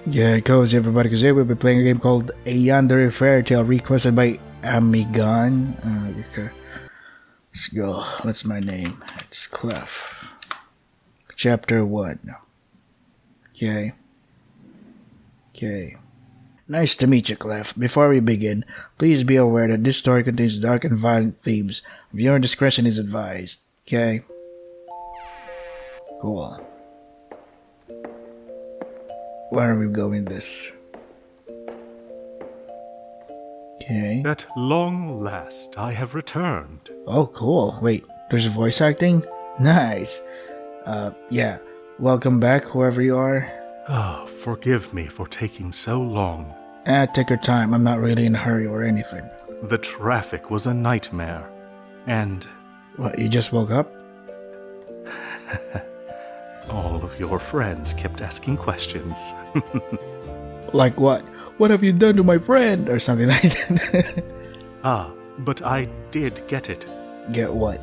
Yeah, cozy everybody, because today we'll be playing a game called Yandere Fairytale, requested by Amigan. Okay. Let's go. What's my name? It's Clef. Chapter 1. Okay. Okay. Nice to meet you, Clef. Before we begin, please be aware that this story contains dark and violent themes. Viewer discretion is advised. Okay? Cool. Where are we going this? Okay. At long last, I have returned. Oh, cool. Wait, there's voice acting? Nice. Yeah. Welcome back, whoever you are. Oh, forgive me for taking so long. Take your time. I'm not really in a hurry or anything. The traffic was a nightmare. And What, you just woke up? all of your friends kept asking questions. Like what? What have you done to my friend? Or something like that. But I did get it. Get what?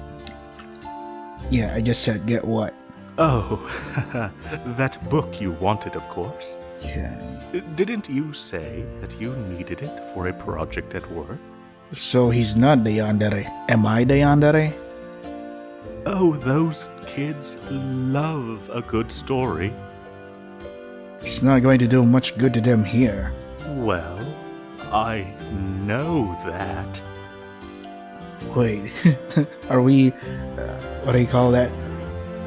Yeah, I just said get what? Oh, that book you wanted, of course. Yeah. Didn't you say that you needed it for a project at work? So he's not the Yandere. Am I the Yandere? Oh, those kids love a good story. It's not going to do much good to them here. Well, I know that. Wait, are we, what do you call that?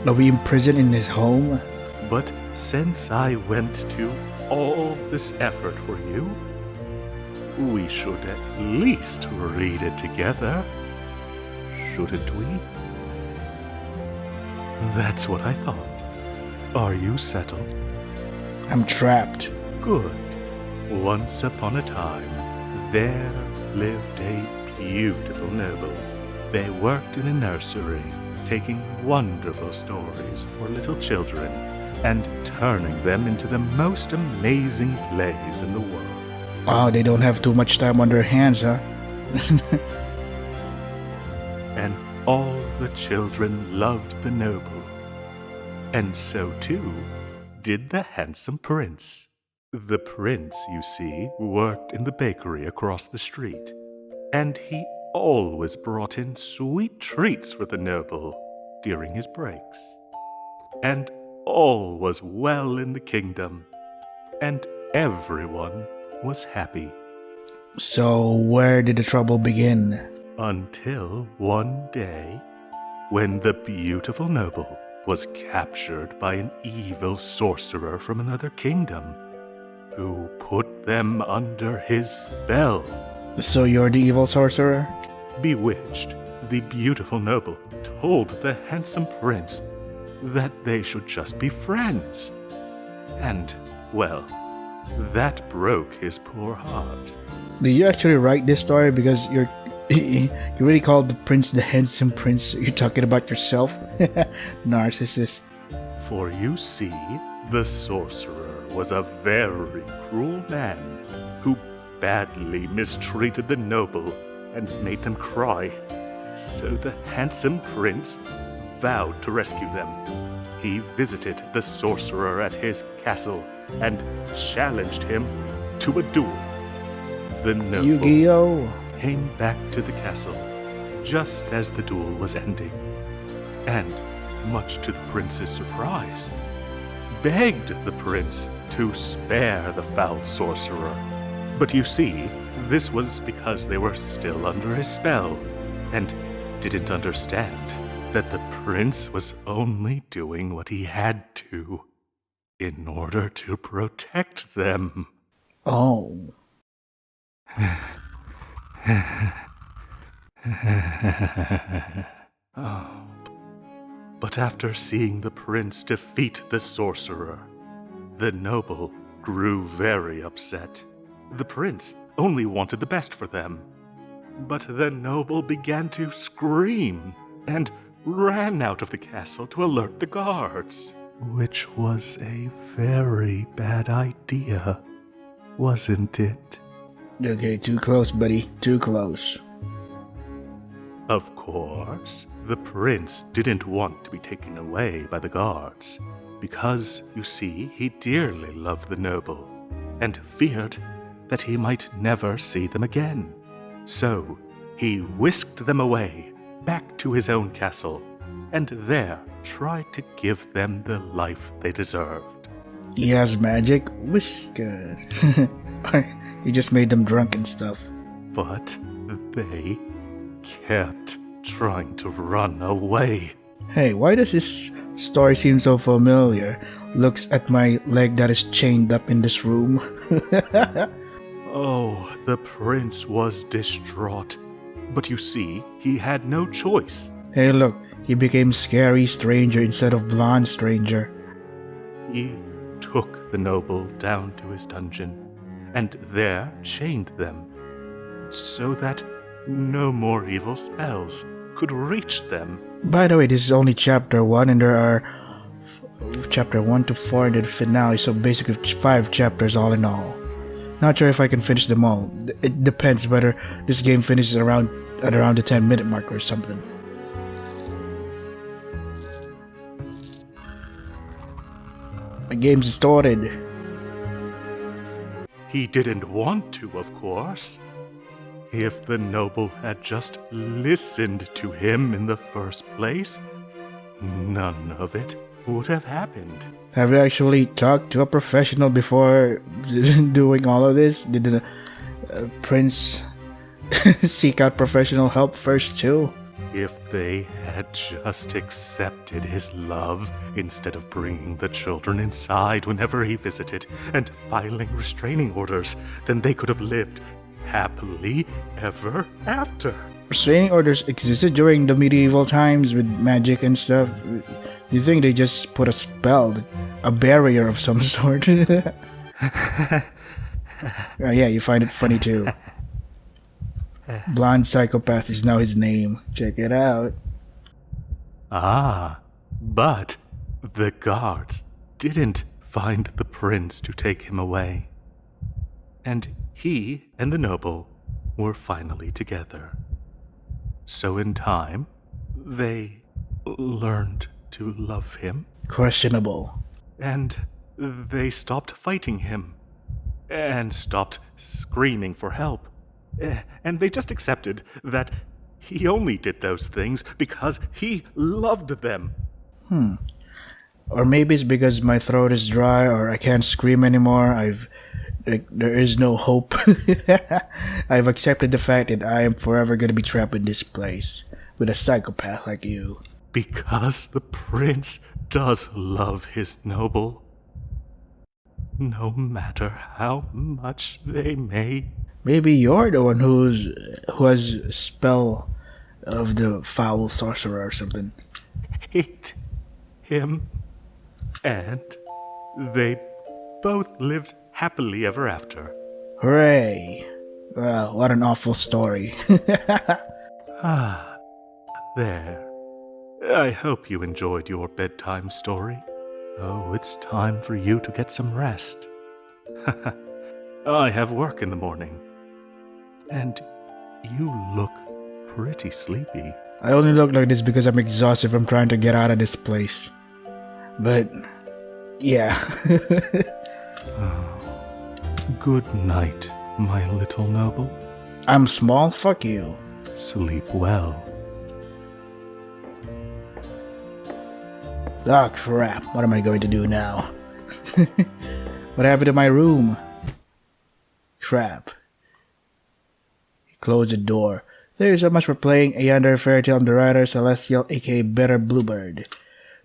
Are we imprisoned in his home? But since I went to all this effort for you, we should at least read it together, shouldn't we? That's what I thought. Are you settled? I'm trapped. Good. Once upon a time, there lived a beautiful noble. They worked in a nursery, taking wonderful stories for little children and turning them into the most amazing plays in the world. Wow, they don't have too much time on their hands, huh? And all the children loved the noble. And so too did the handsome prince. The prince, you see, worked in the bakery across the street, and he always brought in sweet treats for the noble during his breaks. And all was well in the kingdom, and everyone was happy. So, where did the trouble begin? Until one day, when the beautiful noble was captured by an evil sorcerer from another kingdom, who put them under his spell. So, you're the evil sorcerer? Bewitched, the beautiful noble told the handsome prince that they should just be friends. And, well, that broke his poor heart. Did you actually write this story because you really called the prince the handsome prince? You're talking about yourself? Narcissist. For you see, the sorcerer was a very cruel man who badly mistreated the noble and made them cry. So the handsome prince vowed to rescue them. He visited the sorcerer at his castle and challenged him to a duel. The noble Yu-Gi-Oh! came back to the castle just as the duel was ending, and, much to the prince's surprise, begged the prince to spare the foul sorcerer. But you see, this was because they were still under his spell, and didn't understand that the prince was only doing what he had to in order to protect them. Oh. Oh. But after seeing the prince defeat the sorcerer, the noble grew very upset. The prince only wanted the best for them. But the noble began to scream and ran out of the castle to alert the guards, which was a very bad idea, wasn't it? Okay, too close, buddy. Too close. Of course, the prince didn't want to be taken away by the guards, because, you see, he dearly loved the noble, and feared that he might never see them again. So he whisked them away back to his own castle, and there tried to give them the life they deserved. He has magic whisker. He just made them drunk and stuff. But they kept trying to run away. Hey, why does this story seem so familiar? Looks at my leg that is chained up in this room. Oh, the prince was distraught. But you see, he had no choice. Hey, look, he became scary stranger instead of blonde stranger. He took the noble down to his dungeon, and there chained them, so that no more evil spells could reach them. By the way, this is only chapter 1, and there are chapter 1 to 4 in the finale, so basically 5 chapters all in all. Not sure if I can finish them all. It depends whether this game finishes around the 10-minute mark or something. The game's started. He didn't want to, of course. If the noble had just listened to him in the first place, none of it would have happened. Have you actually talked to a professional before doing all of this? Did the prince seek out professional help first too? If they had just accepted his love instead of bringing the children inside whenever he visited and filing restraining orders, then they could have lived happily ever after. Restraining orders existed during the medieval times with magic and stuff. You think they just put a spell, a barrier of some sort? Yeah, you find it funny too. Blonde Psychopath is now his name. Check it out. Ah, but the guards didn't find the prince to take him away. And he and the noble were finally together. So in time, they learned to love him. Questionable. And they stopped fighting him. And stopped screaming for help. And they just accepted that he only did those things because he loved them. Or maybe it's because my throat is dry or I can't scream anymore. There is no hope. I've accepted the fact that I am forever going to be trapped in this place with a psychopath like you. Because the prince does love his noble. No matter how much they may. Maybe you're the one who has a spell of the foul sorcerer or something. Hate him. And they both lived happily ever after. Hooray! Well, what an awful story. Ah, there. I hope you enjoyed your bedtime story. Oh, it's time for you to get some rest. I have work in the morning. And you look pretty sleepy. I only look like this because I'm exhausted from trying to get out of this place. But, yeah. Good night, my little noble. I'm small? Fuck you. Sleep well. Oh crap, what am I going to do now? What happened to my room? Crap. Close the door. Thank you so much for playing Yandere Fairytale. I'm the writer, Celestial, aka Better Bluebird.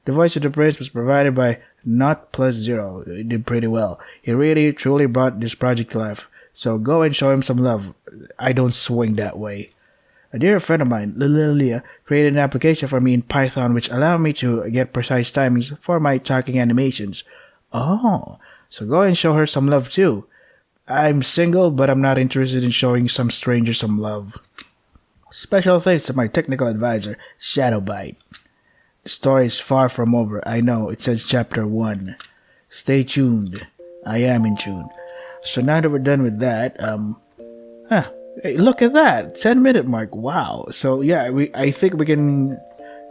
The voice of the prince was provided by Not+0. He did pretty well. He really, truly brought this project to life. So go and show him some love. I don't swing that way. A dear friend of mine, Lilia, created an application for me in Python which allowed me to get precise timings for my talking animations. Oh, so go and show her some love too. I'm single, but I'm not interested in showing some stranger some love. Special thanks to my technical advisor, Shadowbite. The story is far from over. I know, it says chapter 1. Stay tuned. I am in tune. So now that we're done with that, hey, look at that! 10-minute mark. Wow. So yeah, I think we can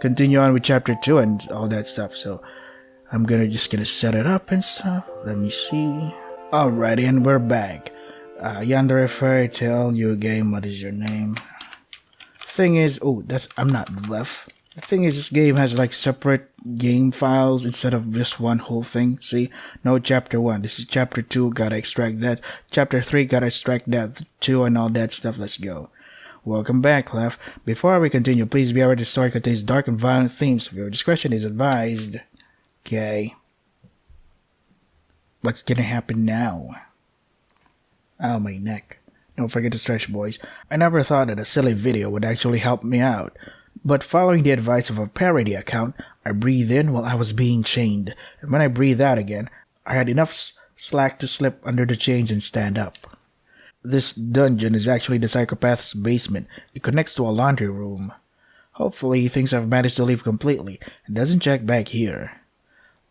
continue on with chapter 2 and all that stuff. So I'm just gonna set it up and stuff. Let me see. Alrighty, and we're back. Yandere Fairytale, new game, what is your name? Thing is, I'm not left. The thing is, this game has like separate game files instead of just one whole thing. See, no chapter 1, this is chapter 2, gotta extract that. Chapter 3, gotta extract that too, and all that stuff. Let's go. Welcome back, Clef. Before we continue, please be aware the story contains dark and violent themes, so your discretion is advised. Okay. What's gonna happen now? Ow, my neck. Don't forget to stretch, boys. I never thought that a silly video would actually help me out. But following the advice of a parody account, I breathed in while I was being chained. And when I breathed out again, I had enough slack to slip under the chains and stand up. This dungeon is actually the psychopath's basement. It connects to a laundry room. Hopefully he thinks I've managed to leave completely and doesn't check back here.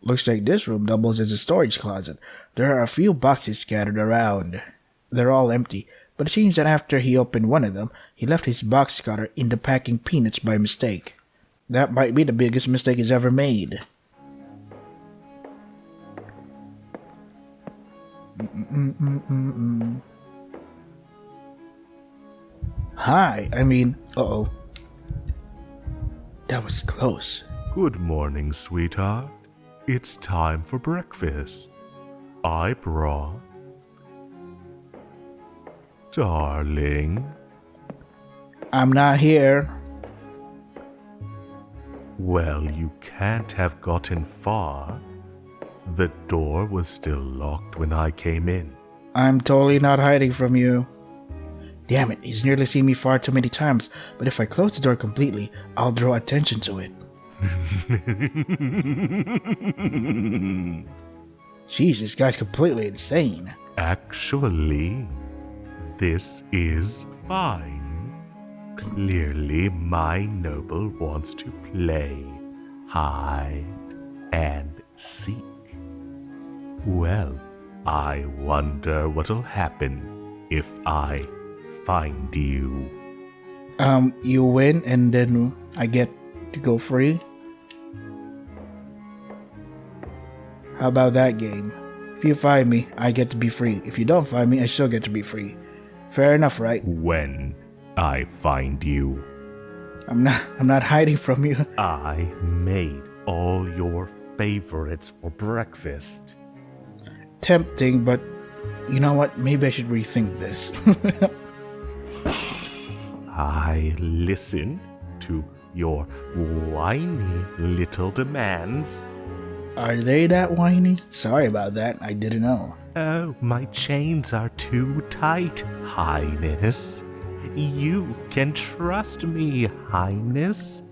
Looks like this room doubles as a storage closet. There are a few boxes scattered around. They're all empty, but it seems that after he opened one of them, he left his box cutter in the packing peanuts by mistake. That might be the biggest mistake he's ever made. Hi, uh-oh. That was close. Good morning, sweetheart. It's time for breakfast. I brought... Darling. I'm not here. Well, you can't have gotten far. The door was still locked when I came in. I'm totally not hiding from you. Damn it, he's nearly seen me far too many times, but if I close the door completely, I'll draw attention to it. Jeez, this guy's completely insane. Actually, this is fine. Clearly, my noble wants to play hide and seek. Well, I wonder what'll happen if I find you. You win and then I get to go free? How about that game? If you find me, I get to be free. If you don't find me, I still get to be free. Fair enough, right? When I find you. I'm not hiding from you. I made all your favorites for breakfast. Tempting, but you know what? Maybe I should rethink this. I listened to your whiny little demands. Are they that whiny? Sorry about that. I didn't know. Oh, my chains are too tight, Highness. You can trust me, Highness.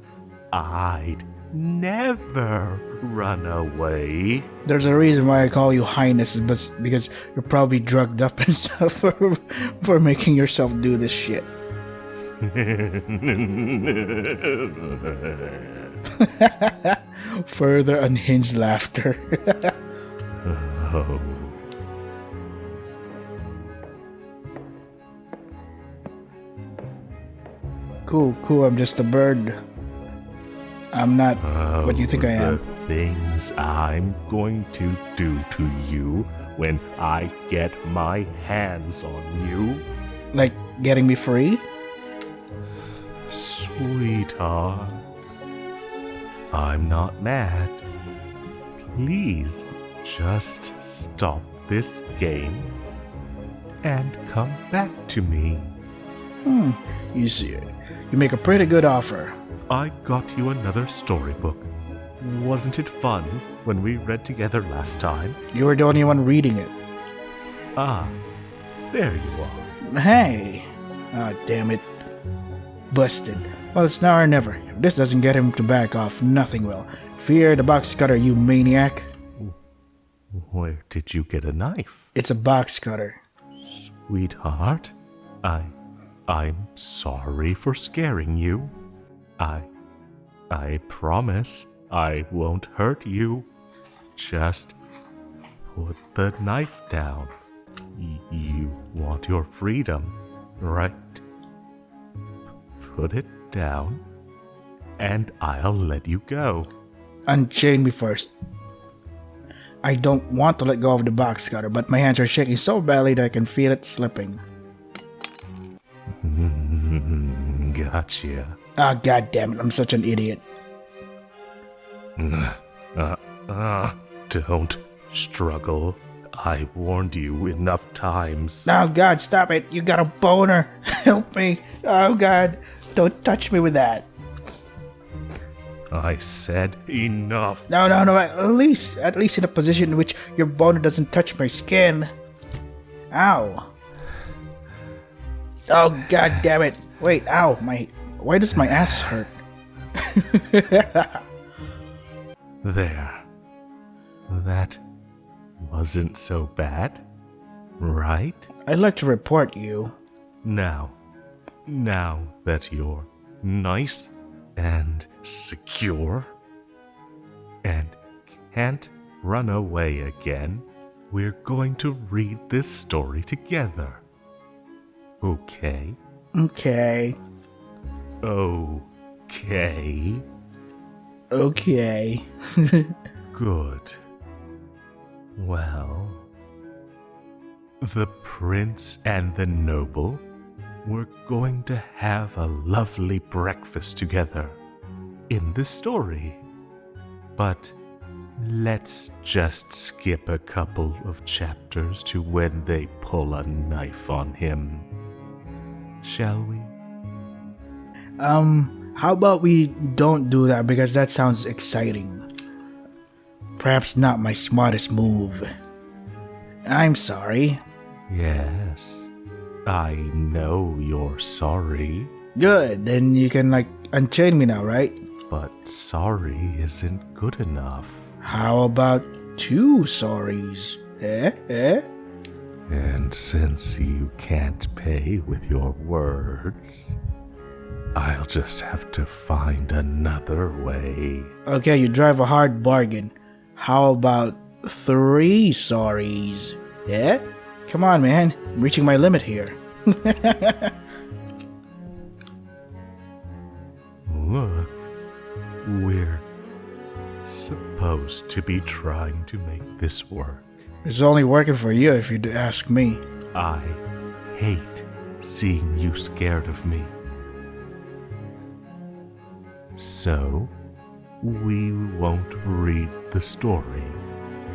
I'd never run away. There's a reason why I call you Highness, but because you're probably drugged up and stuff for making yourself do this shit. Further unhinged laughter. Oh. Cool, I'm just a bird. I'm not what you think I am. The things I'm going to do to you when I get my hands on you. Like getting me free? Sweetheart, I'm not mad. Please just stop this game and come back to me. You see it. You make a pretty good offer. I got you another storybook. Wasn't it fun when we read together last time? You were the only one reading it. Ah, there you are. Hey! Ah, damn it. Busted. Well, it's now or never. If this doesn't get him to back off, nothing will. Fear the box cutter, you maniac. Where did you get a knife? It's a box cutter. Sweetheart, I'm sorry for scaring you. I promise I won't hurt you. Just put the knife down. You want your freedom, right? Put it down, and I'll let you go. Unchain me first. I don't want to let go of the box cutter, but my hands are shaking so badly that I can feel it slipping. Gotcha. Ah, god damn it, I'm such an idiot. Don't struggle. I warned you enough times. Oh god, stop it. You got a boner. Help me. Oh god, don't touch me with that. I said enough. No, at least in a position in which your boner doesn't touch my skin. Ow. Oh god damn it. Wait, ow, why does my ass hurt? There. That wasn't so bad, right? I'd like to report you. Now that you're nice and secure and can't run away again, we're going to read this story together. Okay? Okay. Okay. Okay. Good. Well, the prince and the noble were going to have a lovely breakfast together in the story. But let's just skip a couple of chapters to when they pull a knife on him. Shall we? How about we don't do that because that sounds exciting. Perhaps not my smartest move. I'm sorry. Yes, I know you're sorry. Good, then you can unchain me now, right? But sorry isn't good enough. How about 2 sorries? And since you can't pay with your words, I'll just have to find another way. Okay, you drive a hard bargain. How about 3 sorries? Yeah? Come on, man. I'm reaching my limit here. Look, we're supposed to be trying to make this work. It's only working for you if you ask me. I hate seeing you scared of me. So, we won't read the story,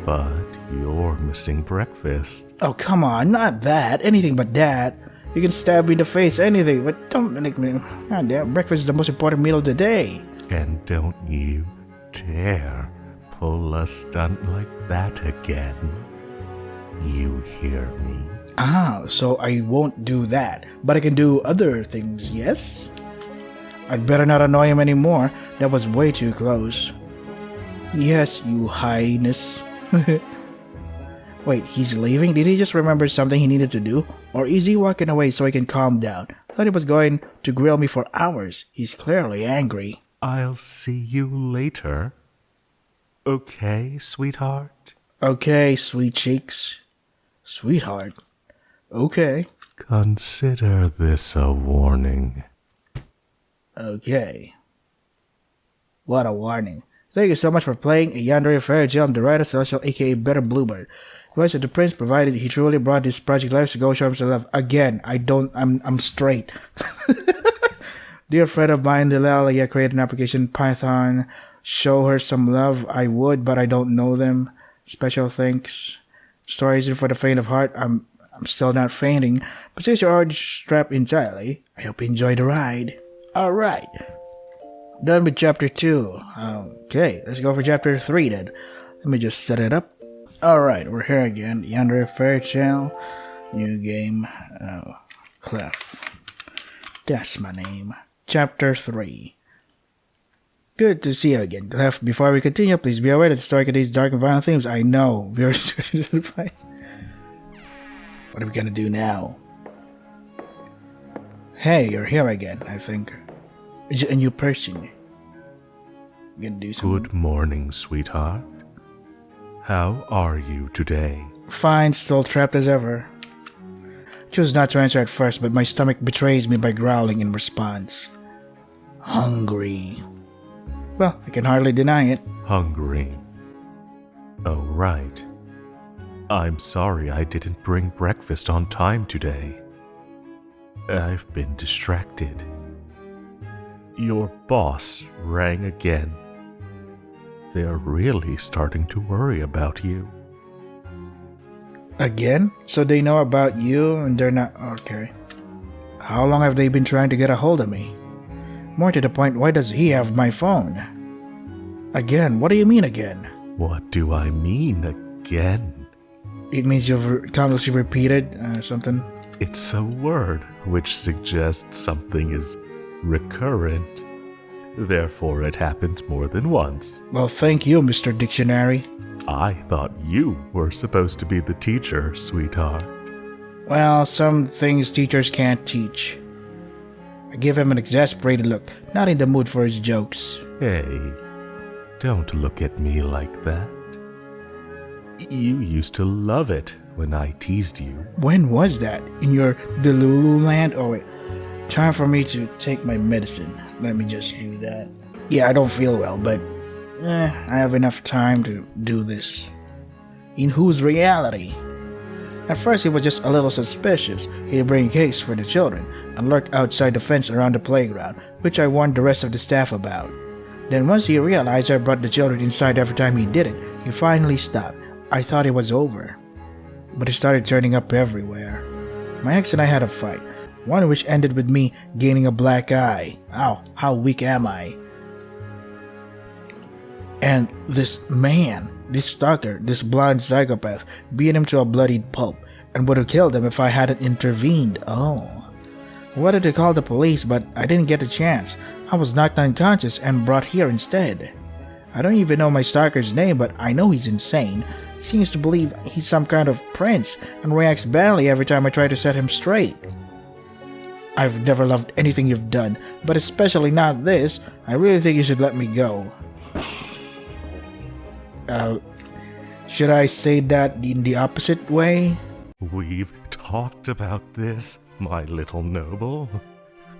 but you're missing breakfast. Oh, come on, not that. Anything but that. You can stab me in the face, anything, but don't make me. God damn, breakfast is the most important meal of the day. And don't you dare pull a stunt like that again. You hear me? Ah, so I won't do that, but I can do other things, yes? I'd better not annoy him anymore. That was way too close. Yes, you highness. Wait, he's leaving? Did he just remember something he needed to do? Or is he walking away so he can calm down? I thought he was going to grill me for hours. He's clearly angry. I'll see you later. Okay, sweetheart? Okay, sweet cheeks. Sweetheart. Okay. Consider this a warning. Okay. What a warning. Thank you so much for playing a Yandere Fairytale. I'm the writer Celestial, aka Better Bluebird. Voice of the Prince provided he truly brought this project life to go show himself. Again, I'm straight. Dear friend of mine, Delilah, created an application Python. Show her some love. I would, but I don't know them. Special thanks. Story isn't for the faint of heart. I'm still not fainting, but since you're already strapped entirely, I hope you enjoy the ride. Alright. Done with chapter 2. Okay, let's go for chapter 3 then. Let me just set it up. Alright, we're here again. Yandere Fairytale. New game. Clef. That's my name. Chapter 3. Good to see you again, Clef. Before we continue, please be aware that the story contains dark and violent themes. I know. What are we gonna do now? Hey, you're here again, I think. A new person. You gonna do something? Good morning, sweetheart. How are you today? Fine, still trapped as ever. Choose not to answer at first, but my stomach betrays me by growling in response. Hungry. Well, I can hardly deny it. Hungry. Oh, right. I'm sorry I didn't bring breakfast on time today. I've been distracted. Your boss rang again. They're really starting to worry about you. Again? So they know about you and they're not... Okay. How long have they been trying to get a hold of me? More to the point, why does he have my phone? Again? What do you mean again? What do I mean again? It means you've countlessly repeated something. It's a word which suggests something is recurrent. Therefore, it happens more than once. Well, thank you, Mr. Dictionary. I thought you were supposed to be the teacher, sweetheart. Well, some things teachers can't teach. I give him an exasperated look, not in the mood for his jokes. Hey, don't look at me like that. You used to love it when I teased you. When was that? In your Delulu land? Oh, wait. Time for me to take my medicine. Let me just do that. Yeah, I don't feel well, but I have enough time to do this. In whose reality? At first, he was just a little suspicious. He'd bring cakes for the children and lurk outside the fence around the playground, which I warned the rest of the staff about. Then once he realized I brought the children inside every time he did it, he finally stopped. I thought it was over. But he started turning up everywhere. My ex and I had a fight, one which ended with me gaining a black eye. Ow, how weak am I? And this man, this stalker, this blonde psychopath, beat him to a bloodied pulp and would have killed him if I hadn't intervened. Oh. Wanted to call the police, but I didn't get a chance. I was knocked unconscious and brought here instead. I don't even know my stalker's name, but I know he's insane. He seems to believe he's some kind of prince and reacts badly every time I try to set him straight. I've never loved anything you've done, but especially not this. I really think you should let me go. Should I say that in the opposite way? We've talked about this, my little noble.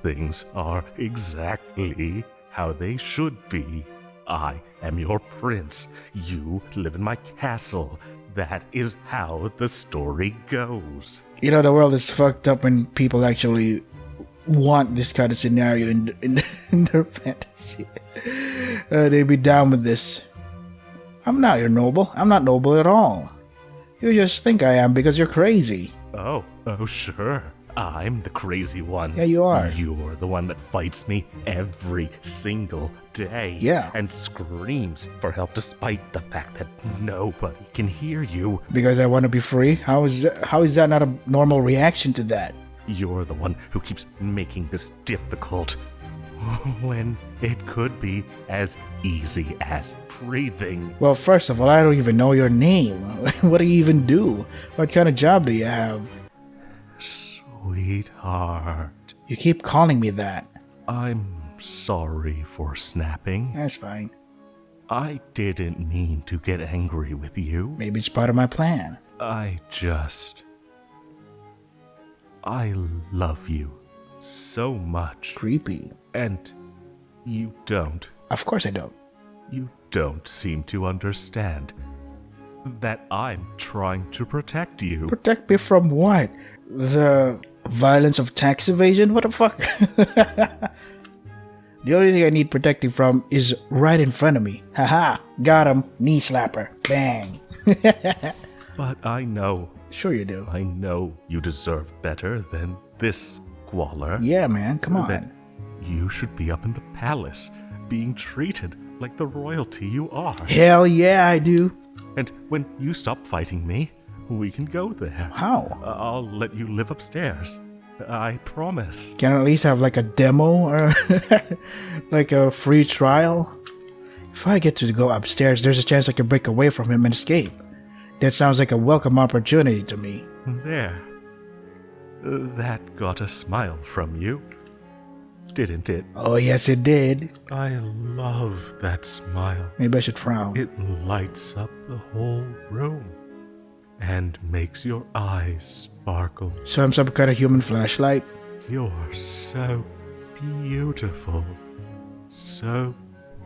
Things are exactly how they should be. I am your prince. You live in my castle. That is how the story goes. You know, the world is fucked up when people actually want this kind of scenario in their fantasy. They'd be down with this. I'm not your noble. I'm not noble at all. You just think I am because you're crazy. Oh, sure. I'm the crazy one. Yeah, you are. You're the one that fights me every single day. Yeah. And screams for help despite the fact that nobody can hear you. Because I want to be free? How is that not a normal reaction to that? You're the one who keeps making this difficult when it could be as easy as breathing. Well, first of all, I don't even know your name. What do you even do? What kind of job do you have? Sweetheart. You keep calling me that. I'm sorry for snapping. That's fine. I didn't mean to get angry with you. Maybe it's part of my plan. I love you so much. Creepy. And you don't. Of course I don't. You don't seem to understand that I'm trying to protect you. Protect me from what? The violence of tax evasion? What the fuck? The only thing I need protecting from is right in front of me. Haha, got him. Knee slapper. Bang. But I know. Sure you do. I know you deserve better than this squalor. Yeah, man, come on. That you should be up in the palace, being treated like the royalty you are. Hell yeah, I do. And when you stop fighting me, we can go there. How? I'll let you live upstairs. I promise. Can I at least have like a demo or like a free trial? If I get to go upstairs, there's a chance I can break away from him and escape. That sounds like a welcome opportunity to me. There. That got a smile from you, didn't it? Oh, yes, it did. I love that smile. Maybe I should frown. It lights up the whole room and makes your eyes sparkle. So I'm some kind of human flashlight? You're so beautiful. So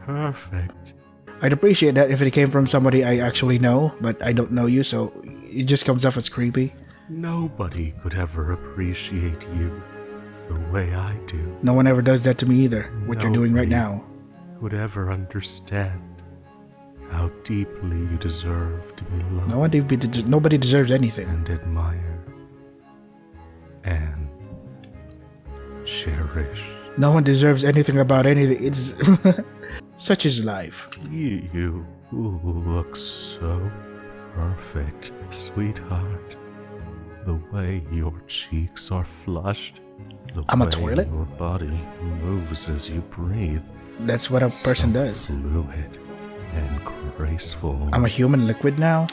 perfect. I'd appreciate that if it came from somebody I actually know, but I don't know you, so it just comes off as creepy. Nobody could ever appreciate you the way I do. No one ever does that to me either, what you're doing right Nobody now. Would ever understand how deeply you deserve to be loved Nobody deserves anything. and admired and cherished. No one deserves anything about anything. It's such is life. You look so perfect, sweetheart. The way your cheeks are flushed, the I'm a way toilet? your body moves as you breathe. That's what a person So does. fluid and graceful. I'm a human liquid now?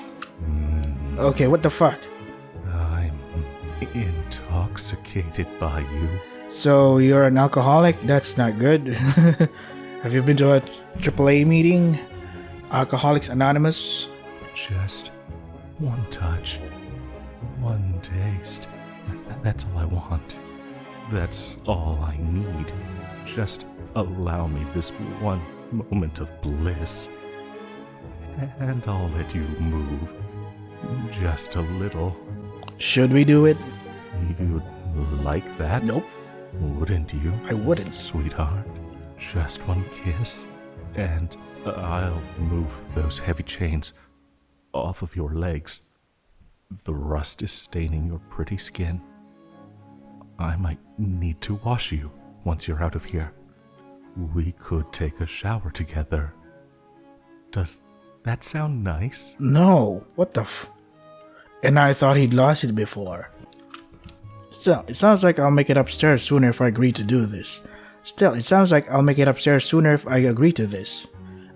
Okay, what the fuck? I'm intoxicated by you. So you're an alcoholic? That's not good. Have you been to a AAA meeting? Alcoholics Anonymous? Just one touch, one taste. That's all I want. That's all I need. Just allow me this one moment of bliss. And I'll let you move. Just a little. Should we do it? You'd like that? Nope, Wouldn't you? I wouldn't. Sweetheart, just one kiss, and I'll move those heavy chains off of your legs. The rust is staining your pretty skin. I might need to wash you once you're out of here. We could take a shower together. Does that sound nice? No, what the And I thought he'd lost it before. Still, it sounds like I'll make it upstairs sooner if I agree to do this.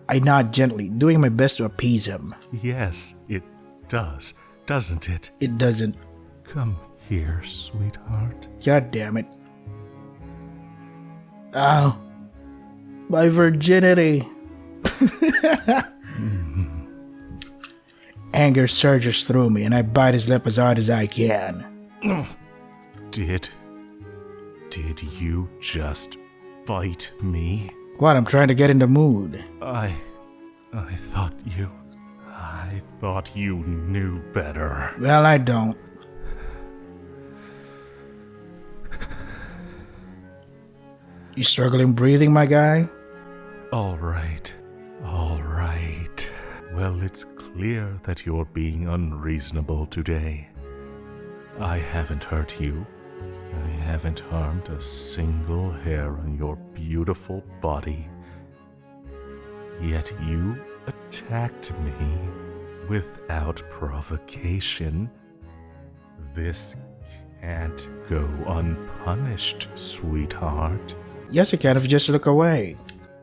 I nod gently, doing my best to appease him. Yes, it does, doesn't it? It doesn't. Come here, sweetheart. God damn it. Ow. My virginity. Anger surges through me and I bite his lip as hard as I can. Did you just bite me? What, I'm trying to get in the mood. I thought you knew better. Well, I don't. You struggling breathing, my guy? All right. Well, it's clear that you're being unreasonable today. I haven't hurt you. I haven't harmed a single hair on your beautiful body. Yet you attacked me without provocation. This can't go unpunished, sweetheart. Yes, you can if you just look away.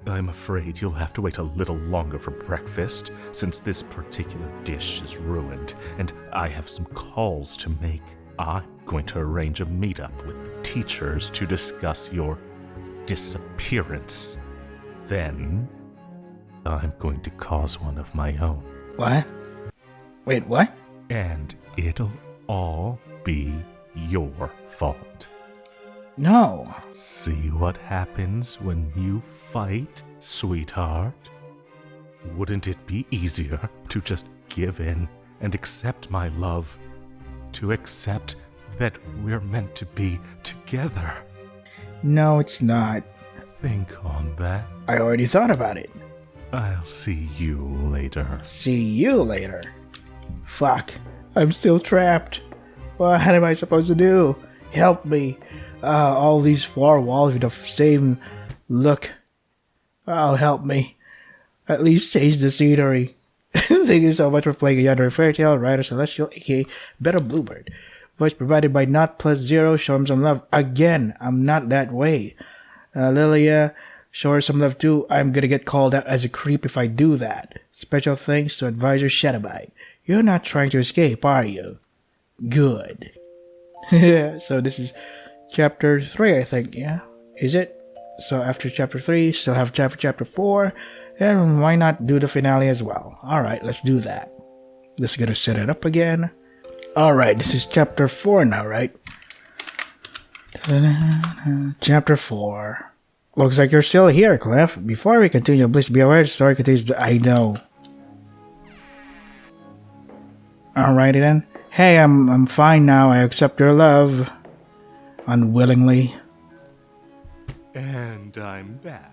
I'm afraid you'll have to wait a little longer for breakfast, since this particular dish is ruined, and I have some calls to make. I'm going to arrange a meetup with the teachers to discuss your disappearance. Then, I'm going to cause one of my own. What? Wait, what? And it'll all be your fault. No. See what happens when you fight, sweetheart? Wouldn't it be easier to just give in and accept my love? To accept that we're meant to be together? No, it's not. Think on that. I already thought about it. I'll see you later. See you later. Fuck. I'm still trapped. What am I supposed to do? Help me. All these four walls with the same look. Oh, help me. At least change the scenery. Thank you so much for playing Yandere Fairytale, Rider Celestial, aka Better Bluebird. Voice provided by Not Plus Zero. Show him some love. Again, I'm not that way. Lilia, show her some love too. I'm gonna get called out as a creep if I do that. Special thanks to Advisor Shadowbite. You're not trying to escape, are you? Good. So this is chapter 3, I think, yeah? Is it? So after chapter 3, still have chapter 4. And why not do the finale as well? Alright, let's do that. Just gonna set it up again. Alright, this is chapter 4 now, right? Chapter 4. Looks like you're still here, Clef. Before we continue, please be aware the story contains I know. Alrighty then. Hey, I'm fine now. I accept your love. Unwillingly. And I'm back.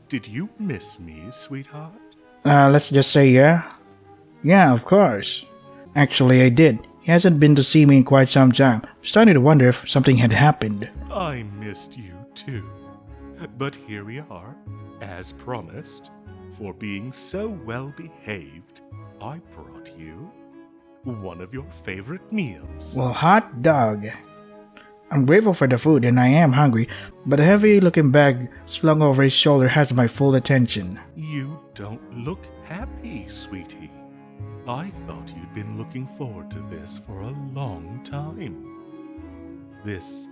Did you miss me, sweetheart? Let's just say yeah. Yeah, of course. Actually, I did. He hasn't been to see me in quite some time. I'm starting to wonder if something had happened. I missed you too. But here we are, as promised. For being so well behaved, I brought you one of your favorite meals. Well, hot dog. I'm grateful for the food and I am hungry, but a heavy looking bag slung over his shoulder has my full attention. You don't look happy, sweetie. I thought you'd been looking forward to this for a long time. This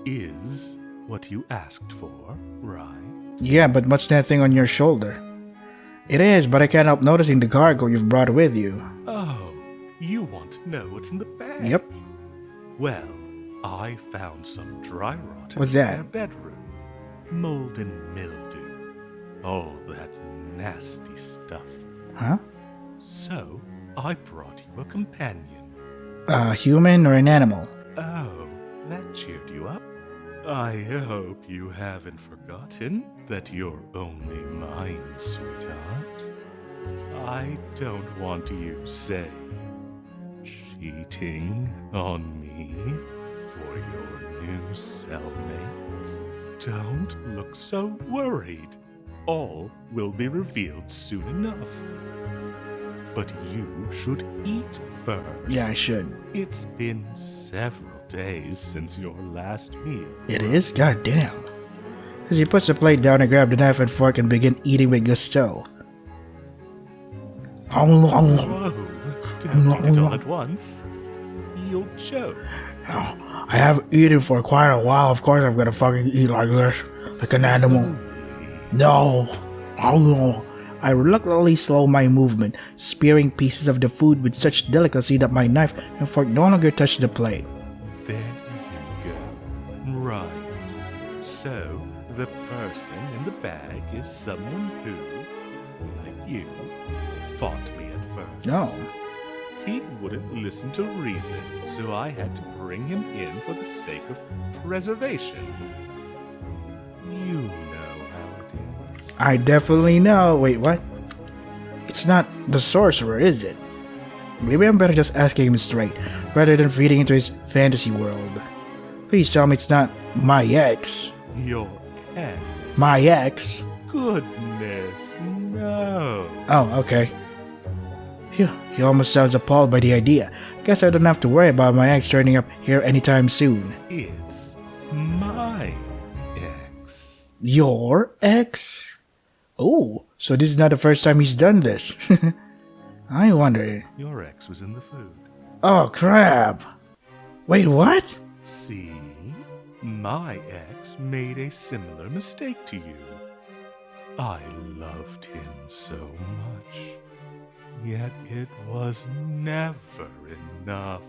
is what you asked for, right? Yeah, but what's that thing on your shoulder? It is, but I can't help noticing the cargo you've brought with you. Oh, you want to know what's in the bag? Yep. Well, I found some dry rot What's in the that? spare bedroom. Mold and mildew. Oh, that nasty stuff. Huh? So, I brought you a companion. A human or an animal? Oh, that cheered you up? I hope you haven't forgotten that you're only mine, sweetheart. I don't want you, say, cheating on me for your new cellmate. Don't look so worried. All will be revealed soon enough. But you should eat first. Yeah, I should. It's been several days since your last meal. It is? God damn. As he puts the plate down, I grab the knife and fork and begin eating with gusto. Whoa, don't eat it all at once. You'll choke. I haven't eaten for quite a while. Of course I'm gonna fucking eat like this. Like an animal. No. I reluctantly slow my movement, spearing pieces of the food with such delicacy that my knife and fork no longer touch the plate. There you go. Right. So, the person in the bag is someone who, like you, fought me at first. No. He wouldn't listen to reason, so I had to bring him in for the sake of preservation. You know how it is. I definitely know. Wait, what? It's not the sorcerer, is it? Maybe I'm better just asking him straight, rather than feeding into his fantasy world. Please tell me it's not my ex. Your ex? My ex? Goodness, no. Oh, okay. Phew, he almost sounds appalled by the idea. Guess I don't have to worry about my ex turning up here anytime soon. It's my ex. Your ex? Oh, so this is not the first time he's done this. I wonder. Your ex was in the food. Oh, crap. Wait, what? See? My ex made a similar mistake to you. I loved him so much. Yet it was never enough.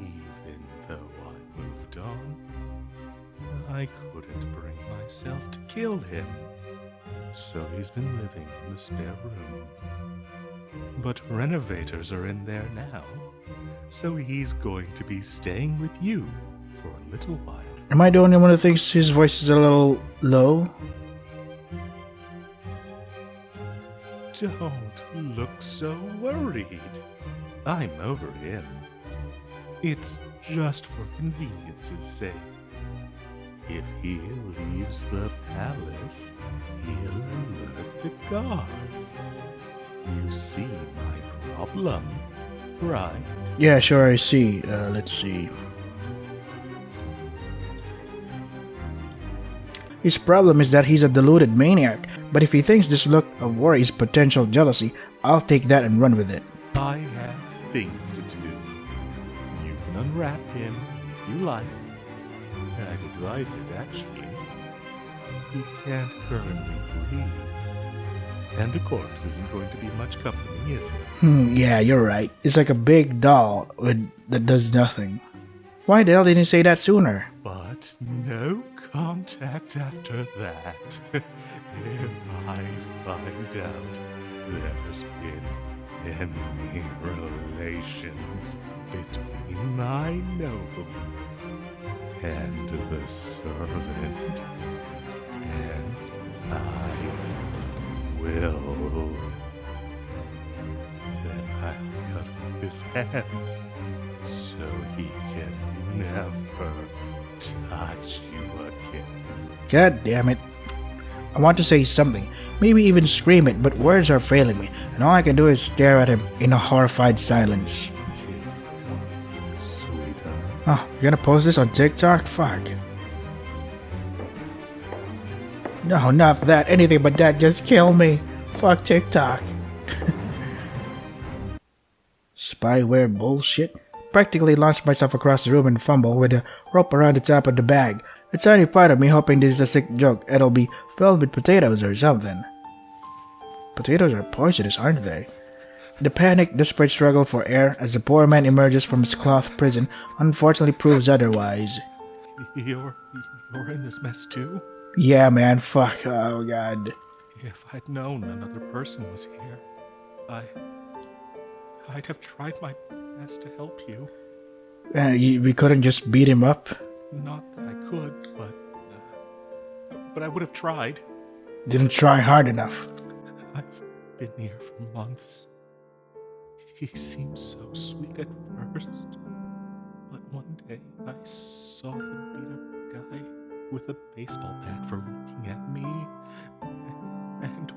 Even though I moved on, I couldn't bring myself to kill him. So he's been living in the spare room. But renovators are in there now, so he's going to be staying with you for a little while. Am I the only one who thinks his voice is a little low? Don't look so worried. I'm over him. It's just for convenience's sake. If he leaves the palace, he'll alert the guards. You see my problem, right? Yeah, sure, I see. Let's see. His problem is that he's a deluded maniac, but if he thinks this look of worry is potential jealousy, I'll take that and run with it. I have things to do. You can unwrap him if you like. I'd advise it, actually. He can't currently breathe. And a corpse isn't going to be much company, is it? Yeah, you're right. It's like a big doll that does nothing. Why the hell didn't he say that sooner? But no contact after that. If I find out there's been any relations between my noble and the servant, and I will. Then I'll cut off his hands so he can never touch you again. God damn it. I want to say something, maybe even scream it, but words are failing me, and all I can do is stare at him in a horrified silence. Sweetheart. Oh, you're gonna post this on TikTok? Fuck. No, not that. Anything but that. Just kill me. Fuck TikTok. Spyware bullshit. Practically launched myself across the room and fumble with a rope around the top of the bag. A tiny part of me hoping this is a sick joke. It'll be filled with potatoes or something. Potatoes are poisonous, aren't they? The panic, desperate struggle for air as the poor man emerges from his cloth prison unfortunately proves otherwise. You're in this mess too? Yeah, man, fuck. Oh, God. If I'd known another person was here, I'd have tried my best to help you. We couldn't just beat him up? Not that I could, but I would have tried. Didn't try hard enough. I've been here for months. He seemed so sweet at first, but one day I saw him beat up a guy with a baseball bat for looking at me, and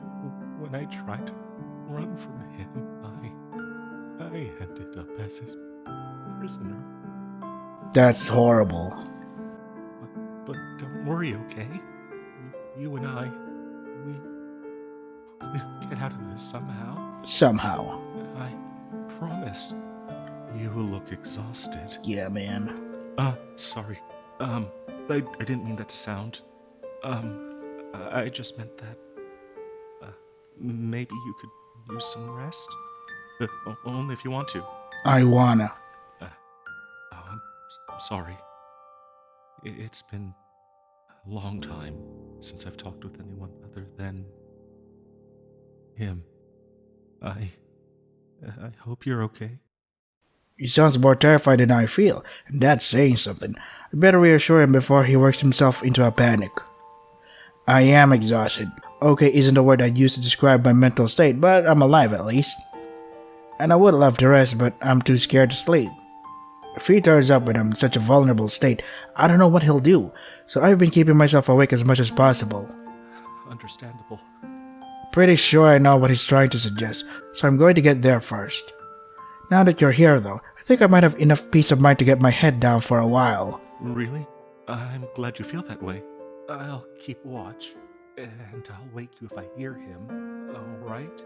when I tried to run from him, I ended up as his prisoner. That's horrible. But don't worry, okay? You and we'll get out of this somehow. Somehow. I promise. You will look exhausted. Yeah, man. Sorry. I didn't mean that to sound. I just meant that, maybe you could use some rest? Only if you want to. I wanna. I'm sorry. It's been a long time since I've talked with anyone other than him. I hope you're okay. He sounds more terrified than I feel, and that's saying something. I better reassure him before he works himself into a panic. I am exhausted. Okay isn't the word I'd use to describe my mental state, but I'm alive at least. And I would love to rest, but I'm too scared to sleep. If he turns up when I'm in such a vulnerable state, I don't know what he'll do, so I've been keeping myself awake as much as possible. Understandable. Pretty sure I know what he's trying to suggest, so I'm going to get there first. Now that you're here though, I think I might have enough peace of mind to get my head down for a while. Really? I'm glad you feel that way. I'll keep watch, and I'll wake you if I hear him, alright?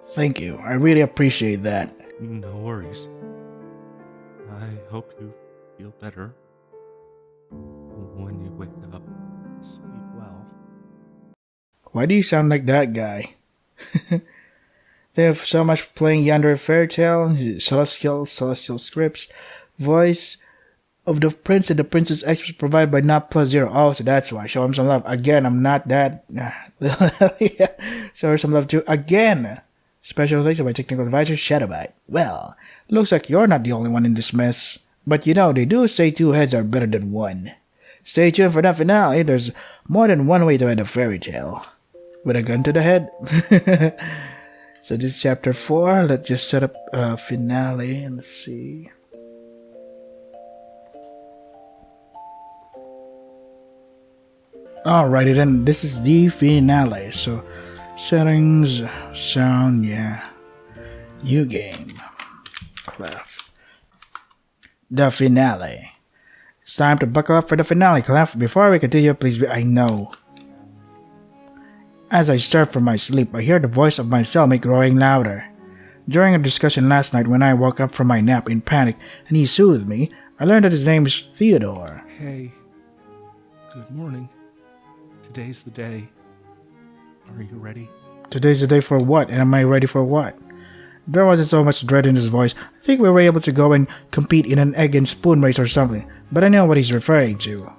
Thank you, I really appreciate that. No worries. I hope you feel better. When you wake up, sleep well. Why do you sound like that guy? They have so much playing Yandere Fairytale, Celestial Scripts, voice of the prince and the princess X was provided by Not Plus Zero. Oh, so that's why. Show him some love. Again, I'm not that. Show her some love too. Again. Special thanks to my technical advisor, Shadowbite. Well, looks like you're not the only one in this mess. But you know, they do say two heads are better than one. Stay tuned for that finale. There's more than one way to end a fairy tale. With a gun to the head. So this is chapter 4. Let's just set up a finale. Let's see. Alrighty then, this is the finale. So settings, sound, yeah. New game. Clef. The finale. It's time to buckle up for the finale, Clef. Before we continue, please be I know. As I start from my sleep, I hear the voice of my cellmate growing louder. During a discussion last night when I woke up from my nap in panic and he soothed me, I learned that his name is Theodore. Hey. Good morning. Today's the day. Are you ready? Today's the day for what, and am I ready for what? There wasn't so much dread in his voice. I think we were able to go and compete in an egg and spoon race or something, but I know what he's referring to.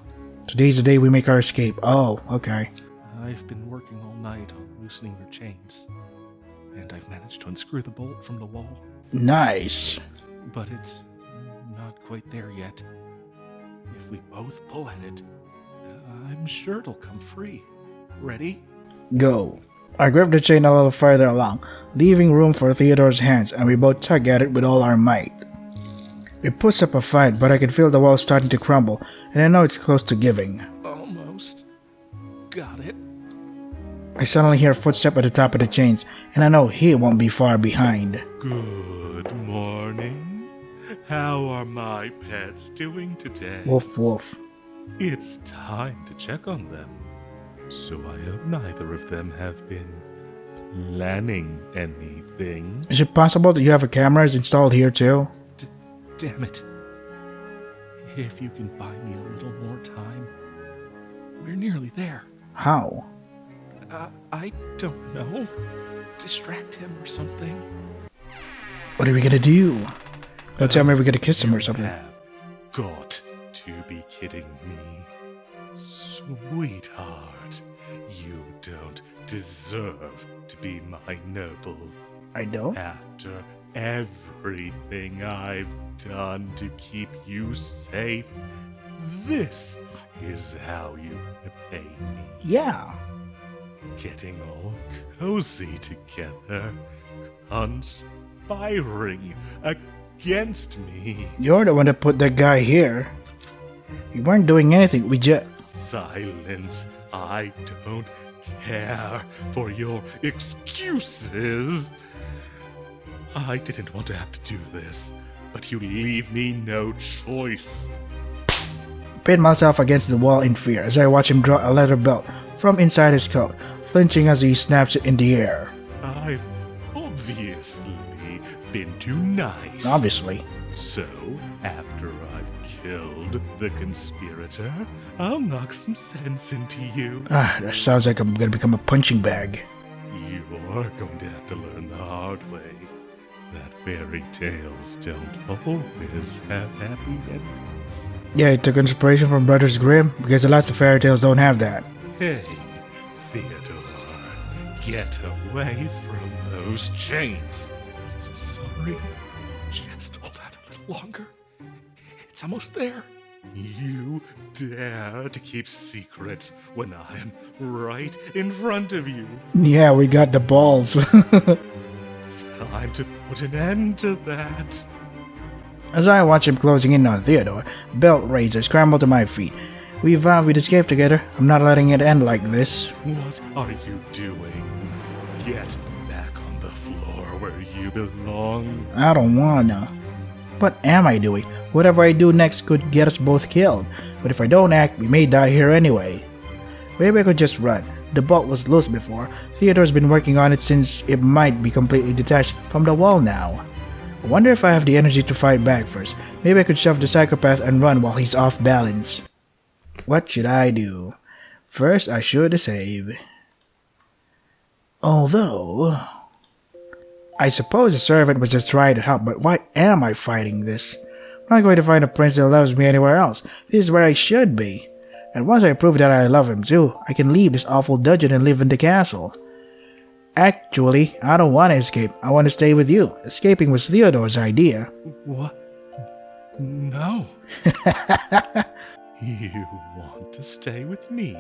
Today's the day we make our escape. Oh, okay. I've been working all night on loosening your chains, and I've managed to unscrew the bolt from the wall. Nice. But it's not quite there yet. If we both pull at it, I'm sure it'll come free. Ready? Go. I grip the chain a little further along, leaving room for Theodore's hands, and we both tug at it with all our might. It puts up a fight, but I can feel the wall starting to crumble, and I know it's close to giving. Almost. Got it. I suddenly hear a footstep at the top of the chains, and I know he won't be far behind. Good morning. How are my pets doing today? Woof woof. It's time to check on them. So I hope neither of them have been planning anything. Is it possible that you have cameras installed here too? Damn it. If you can buy me a little more time, we're nearly there. How? I don't know. Distract him or something. What are we gonna do? Don't tell me we're gonna kiss him or something. Have got to be kidding me. Sweetheart, you don't deserve to be my noble. I don't? After everything I've done to keep you safe, this is how you repay me. Yeah. Getting all cozy together, conspiring against me. You're the one that put that guy here. We weren't doing anything, we just... Silence. I don't care for your excuses. I didn't want to have to do this, but you leave me no choice. Pinned myself against the wall in fear as I watch him draw a leather belt from inside his coat, flinching as he snaps it in the air. I've obviously been too nice. Obviously. So, after I've killed the conspirator, I'll knock some sense into you. That sounds like I'm gonna become a punching bag. You're going to have to learn the hard way that fairy tales don't always have happy endings. Yeah, it took inspiration from Brothers Grimm, because lots of fairy tales don't have that. Hey, Theodore, get away from those chains. Sorry, just hold out a little longer. It's almost there. You dare to keep secrets when I'm right in front of you. Yeah, we got the balls. Time to put an end to that. As I watch him closing in on Theodore, belt raised, I scramble to my feet. We vowed we'd escape together. I'm not letting it end like this. What are you doing? Get back on the floor where you belong. I don't wanna. What am I doing? Whatever I do next could get us both killed. But if I don't act, we may die here anyway. Maybe I could just run. The bolt was loose before. Theodore's been working on it since it might be completely detached from the wall now. I wonder if I have the energy to fight back first. Maybe I could shove the psychopath and run while he's off balance. What should I do? First, I should save. Although... I suppose a servant was just trying to help, but why am I fighting this? I'm not going to find a prince that loves me anywhere else. This is where I should be. And once I prove that I love him too, I can leave this awful dungeon and live in the castle. Actually, I don't want to escape. I want to stay with you. Escaping was Theodore's idea. What? No. You want to stay with me?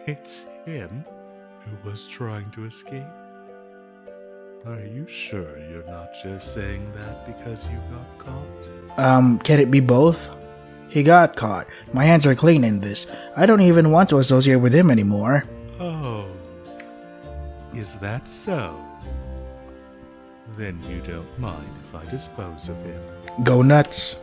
It's him who was trying to escape. Are you sure you're not just saying that because you got caught? Can it be both? He got caught. My hands are clean in this. I don't even want to associate with him anymore. Oh. Is that so? Then you don't mind if I dispose of him. Go nuts.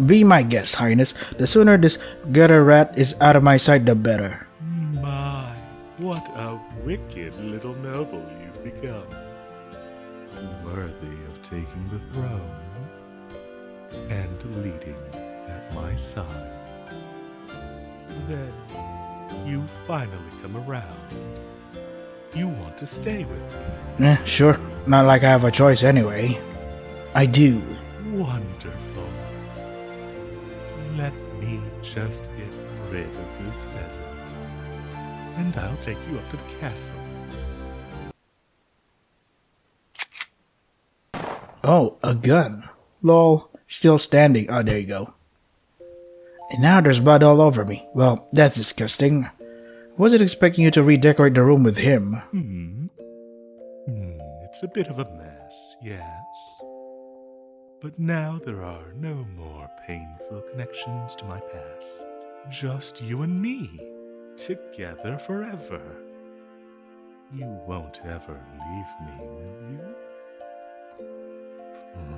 Be my guest, Highness. The sooner this gutter rat is out of my sight, the better. My, what a wicked little noble you've become. Worthy of taking the throne and leading at my side. Then you finally come around. You want to stay with me? Sure. Not like I have a choice anyway. I do. Wonderful. Let me just get rid of this desert. And I'll take you up to the castle. Oh, a gun. Lol. Still standing. Oh, there you go. And now there's blood all over me. Well, that's disgusting. Wasn't expecting you to redecorate the room with him. It's a bit of a mess, yes. But now there are no more painful connections to my past. Just you and me, together forever. You won't ever leave me, will you?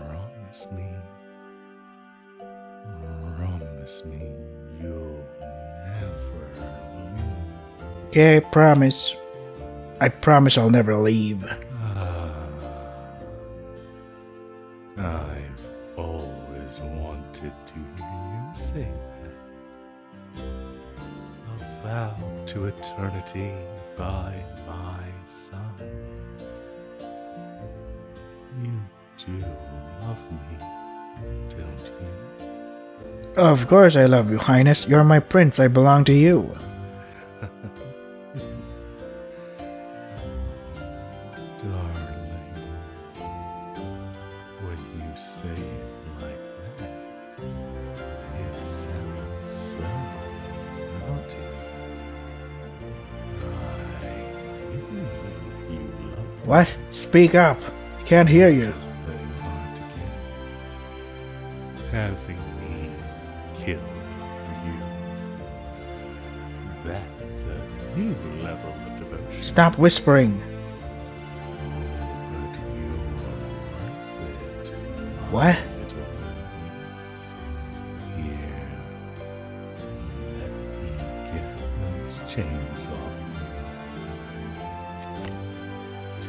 Promise me. Promise me you'll never leave. Okay, promise. I promise I'll never leave. I've always wanted to hear you say that. A vow to eternity by my side. You do love me, don't you? Of course I love you, Highness. You're my prince. I belong to you. Darling, when you say it like that, it sounds so naughty. I knew you love me. What? Speak up. I can't hear you. Just playing hard to get. Having me killed for you. That's a new level of devotion. Stop whispering. But you're worth it, What? my little lady. Here, let me get those chains off.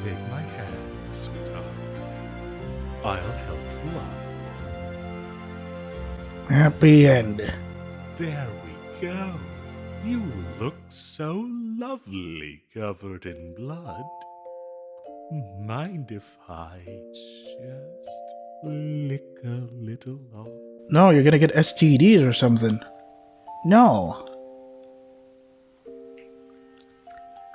Take my hand, sweetheart. I'll help you up. Happy end. There we go. You look so lovely covered in blood. Mind if I just lick a little off? No, you're gonna get STDs or something. No.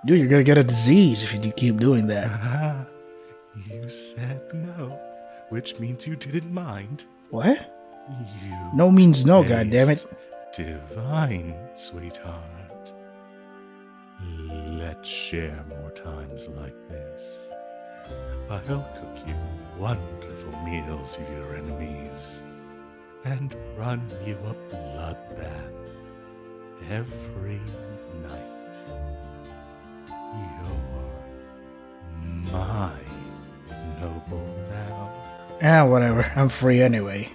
Dude, you're gonna get a disease if you keep doing that. Ah, you said no, which means you didn't mind. What? You No means no, goddammit. taste divine, sweetheart. Let's share more times like this. I'll cook you wonderful meals of your enemies and run you a bloodbath every night. You're mine, noble now. Ah, whatever. I'm free anyway.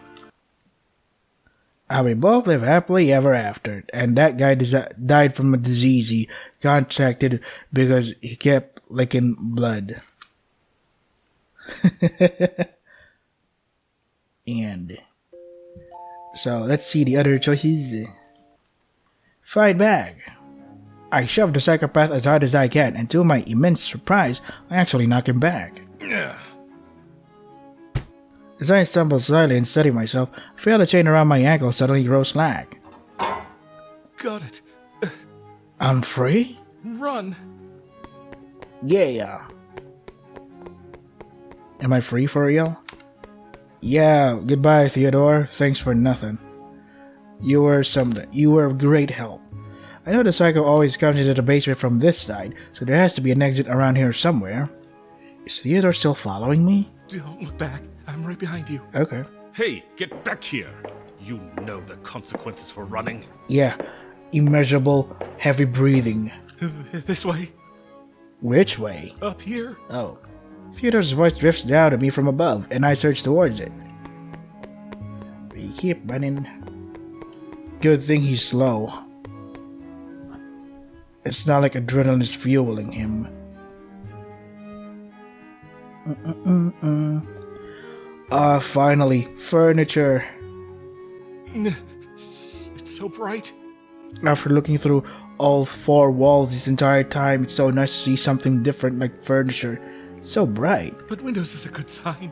We both live happily ever after. And that guy died from a disease he contracted because he kept licking blood. And so let's see the other choices. Fight back. I shoved the psychopath as hard as I can, and to my immense surprise, I actually knock him back. As I stumble slightly and steady myself, I feel the chain around my ankle suddenly grow slack. Got it. I'm free? Run. Yeah. Am I free for real? Yeah, goodbye, Theodore. Thanks for nothing. You were something. You were great help. I know the psycho always comes into the basement from this side, so there has to be an exit around here somewhere. Is Theodore still following me? Don't look back. I'm right behind you. Okay. Hey, get back here. You know the consequences for running. Yeah, immeasurable, heavy breathing. This way. Which way? Up here. Oh. Theodore's voice drifts down at me from above, and I surge towards it. We keep running. Good thing he's slow. It's not like adrenaline is fueling him. Finally, furniture. It's so bright. After looking through all four walls this entire time, it's so nice to see something different like furniture. So bright. But windows is a good sign.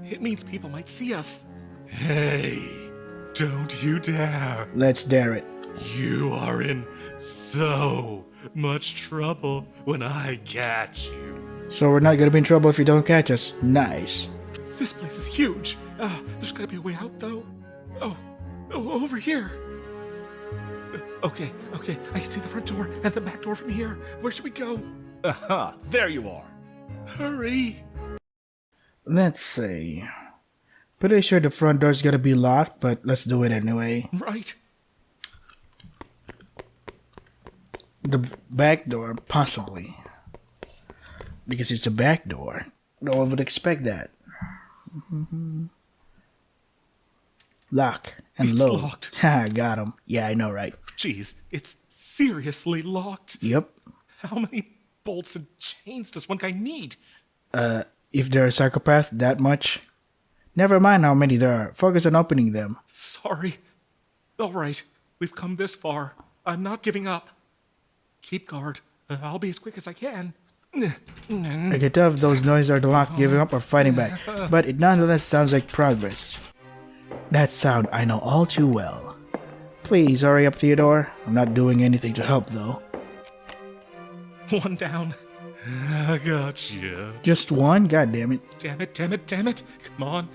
It means people might see us. Hey, don't you dare. Let's dare it. You are in so much trouble when I catch you. So we're not gonna be in trouble if you don't catch us. Nice. This place is huge. There's gotta be a way out, though. Oh, over here. Okay, I can see the front door and the back door from here. Where should we go? Aha, there you are. Hurry. Let's see. Pretty sure the front door's gonna be locked, but let's do it anyway. Right. The back door, possibly. Because it's a back door. No one would expect that. Lock and It's load. locked. Ha, got him. Yeah, I know, right? Jeez, it's seriously locked. Yep. How many bolts and chains does one guy need? If they're a psychopath that much, never mind how many there are. Focus on opening them. Sorry. All right, we've come this far. I'm not giving up. Keep guard. I'll be as quick as I can. I can tell if those noises are the lock giving up or fighting back, but it nonetheless sounds like progress. That sound I know all too well. Please hurry up, Theodore. I'm not doing anything to help, though. One down. I got you. Just one? God damn it. Damn it. Come on.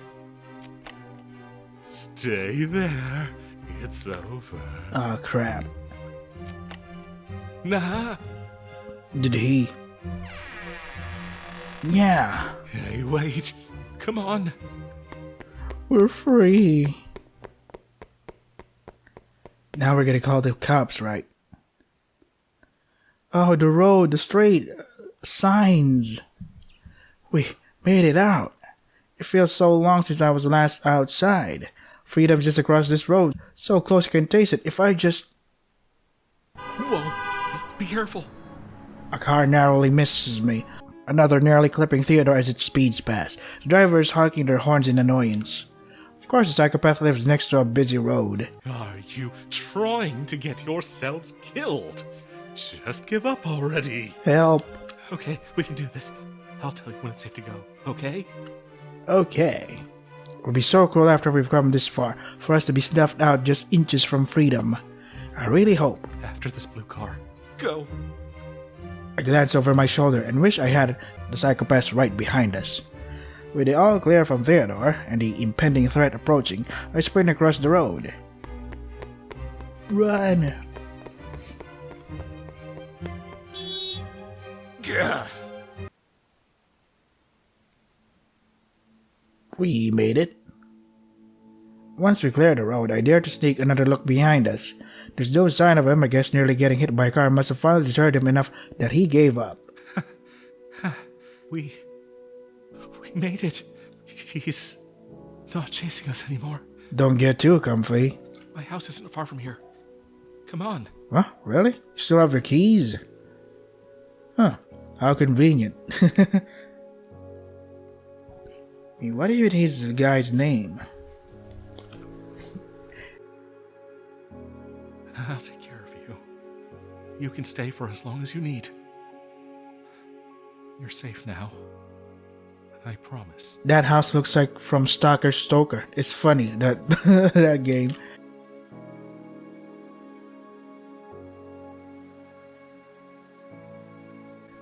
Stay there. It's over. Oh, crap. Nah. Did he? Yeah. Hey, wait. Come on. We're free. Now we're gonna call the cops, right? Oh, the road, the street, signs. We made it out. It feels so long since I was last outside. Freedom's just across this road. So close you can taste it. If I just... Whoa. Be careful. A car narrowly misses me. Another narrowly clipping Theodore as it speeds past. The driver is honking their horns in annoyance. Of course, the psychopath lives next to a busy road. Are you trying to get yourselves killed? Just give up already. Help. Okay, we can do this. I'll tell you when it's safe to go, okay? Okay. It would be so cruel after we've come this far for us to be snuffed out just inches from freedom. I really hope. After this blue car. Go. I glance over my shoulder and wish I had the psychopaths right behind us. With the all clear from Theodore and the impending threat approaching, I sprint across the road. Run! Gah. We made it. Once we clear the road, I dare to sneak another look behind us. There's no sign of him. I guess nearly getting hit by a car must have finally deterred him enough that he gave up. We made it. He's not chasing us anymore. Don't get too comfy. My house isn't far from here. Come on. Huh? Really? You still have your keys? Huh. How convenient. I mean, what even is this guy's name? I'll take care of you. You can stay for as long as you need. You're safe now. I promise. That house looks like from Stalker Stoker. It's funny, that that game.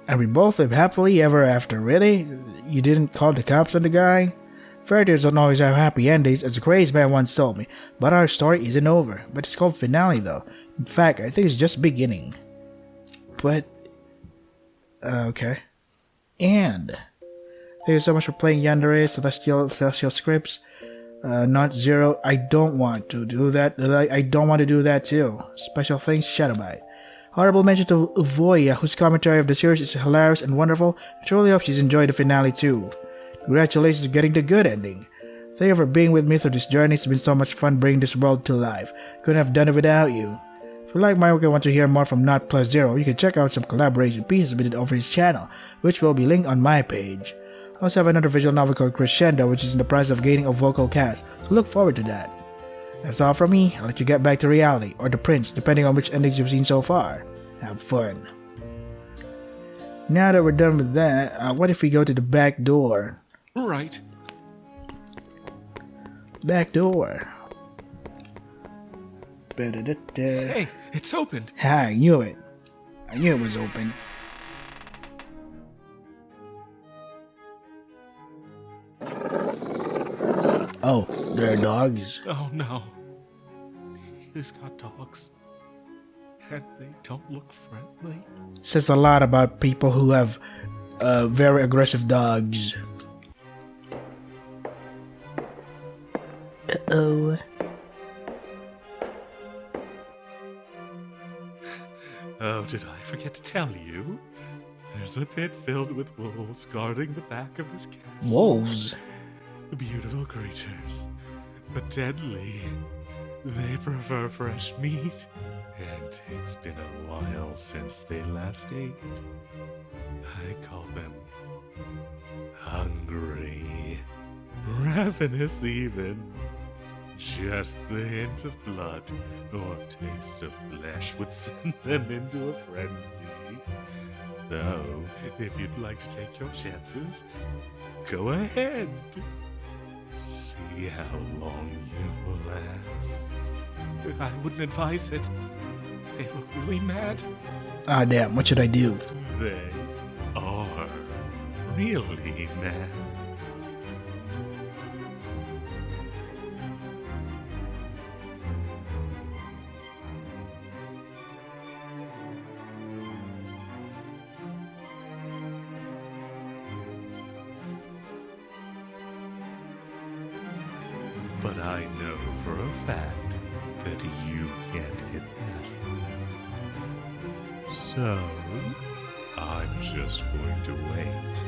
And we both live happily ever after. Really? You didn't call the cops on the guy? Fairytales don't always have happy endings, as a crazed man once told me. But our story isn't over. But it's called Finale, though. In fact, I think it's just beginning. But... okay. And... thank you so much for playing Yandere, Celestial Scripts. Not Zero. I don't want to do that. I don't want to do that too. Special thanks, Shadowbite. Honorable mention to Uvoya, whose commentary of the series is hilarious and wonderful. I truly hope she's enjoyed the finale too. Congratulations on getting the good ending. Thank you for being with me through this journey. It's been so much fun bringing this world to life. Couldn't have done it without you. If you like my work and want to hear more from Not Plus Zero, you can check out some collaboration pieces we did over his channel, which will be linked on my page. I also have another visual novel called Crescendo, which is in the process of gaining a vocal cast, so look forward to that. That's all from me. I'll let you get back to reality, or the prince, depending on which endings you've seen so far. Have fun. Now that we're done with that, what if we go to the back door? Right. Back door. Hey, it's opened. Ha, I knew it. I knew it was open. Oh, there are dogs. Oh no. He's got dogs. And they don't look friendly. Says a lot about people who have very aggressive dogs. Uh-oh. Oh, did I forget to tell you? There's a pit filled with wolves guarding the back of this castle. Wolves? Beautiful creatures, but deadly. They prefer fresh meat, and it's been a while since they last ate. I call them hungry, ravenous even. Just the hint of blood or taste of flesh would send them into a frenzy. Though, if you'd like to take your chances, go ahead. See how long you will last. I wouldn't advise it. They look really mad. Ah, damn, what should I do? They are really mad. But I know for a fact that you can't get past them. So, I'm just going to wait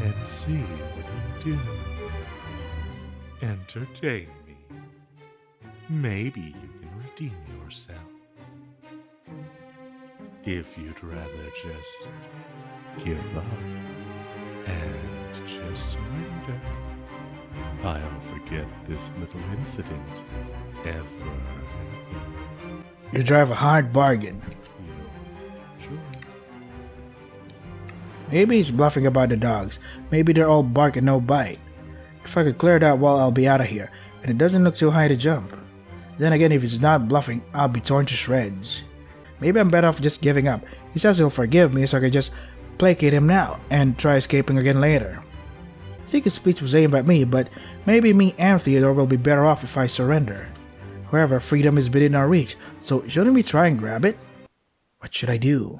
and see what you do. Entertain me. Maybe you can redeem yourself. If you'd rather just give up and just surrender, I'll forget this little incident ever. You drive a hard bargain. Your choice. Maybe he's bluffing about the dogs. Maybe they're all bark and no bite. If I could clear that wall, I'll be out of here. And it doesn't look too high to jump. Then again, if he's not bluffing, I'll be torn to shreds. Maybe I'm better off just giving up. He says he'll forgive me, so I can just placate him now and try escaping again later. I think his speech was aimed at me, but maybe me and Theodore will be better off if I surrender. However, freedom is within our reach, so shouldn't we try and grab it? What should I do?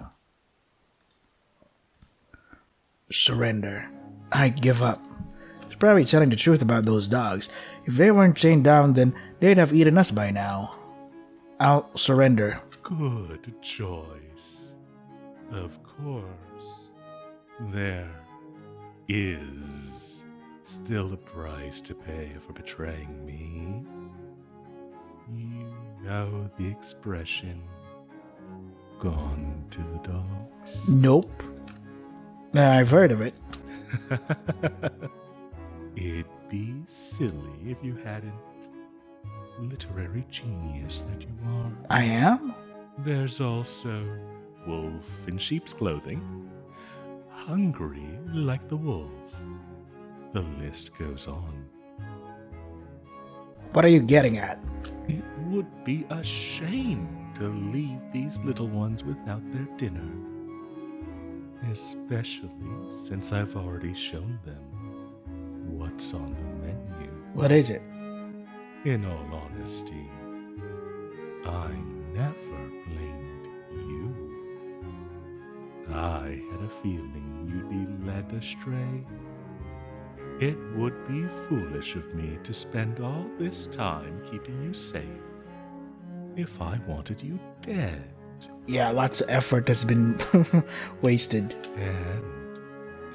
Surrender. I give up. He's probably telling the truth about those dogs. If they weren't chained down, then they'd have eaten us by now. I'll surrender. Good choice. Of course. There is still a price to pay for betraying me. You know the expression, gone to the dogs? Nope. I've heard of it. It'd be silly if you hadn't. Literary genius that you are. I am? There's also wolf in sheep's clothing, hungry like the wolf. The list goes on. What are you getting at? It would be a shame to leave these little ones without their dinner. Especially since I've already shown them what's on the menu. What is it? In all honesty, I never blamed you. I had a feeling you'd be led astray. It would be foolish of me to spend all this time keeping you safe if I wanted you dead. Yeah, lots of effort has been wasted. And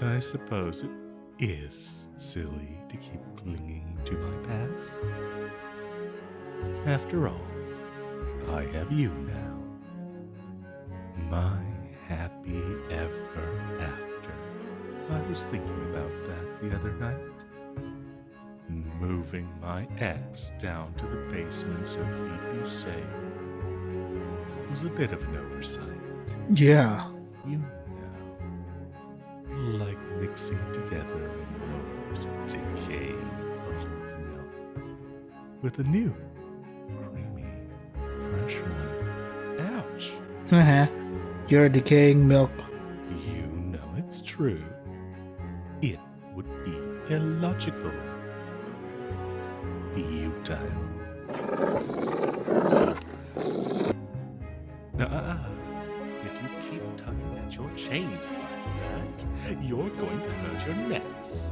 I suppose it is silly to keep clinging to my past. After all, I have you now. My happy ever after. I was thinking about that the other night. Moving my ex down to the basement so he'd be safe was a bit of an oversight. Yeah. You know, like mixing together an old decaying bottle of milk with a new creamy, harsh one. Ouch. Haha. You're decaying milk. You know it's true. It would be illogical. Futile. If you keep tugging at your chains like that, you're going to hurt your necks.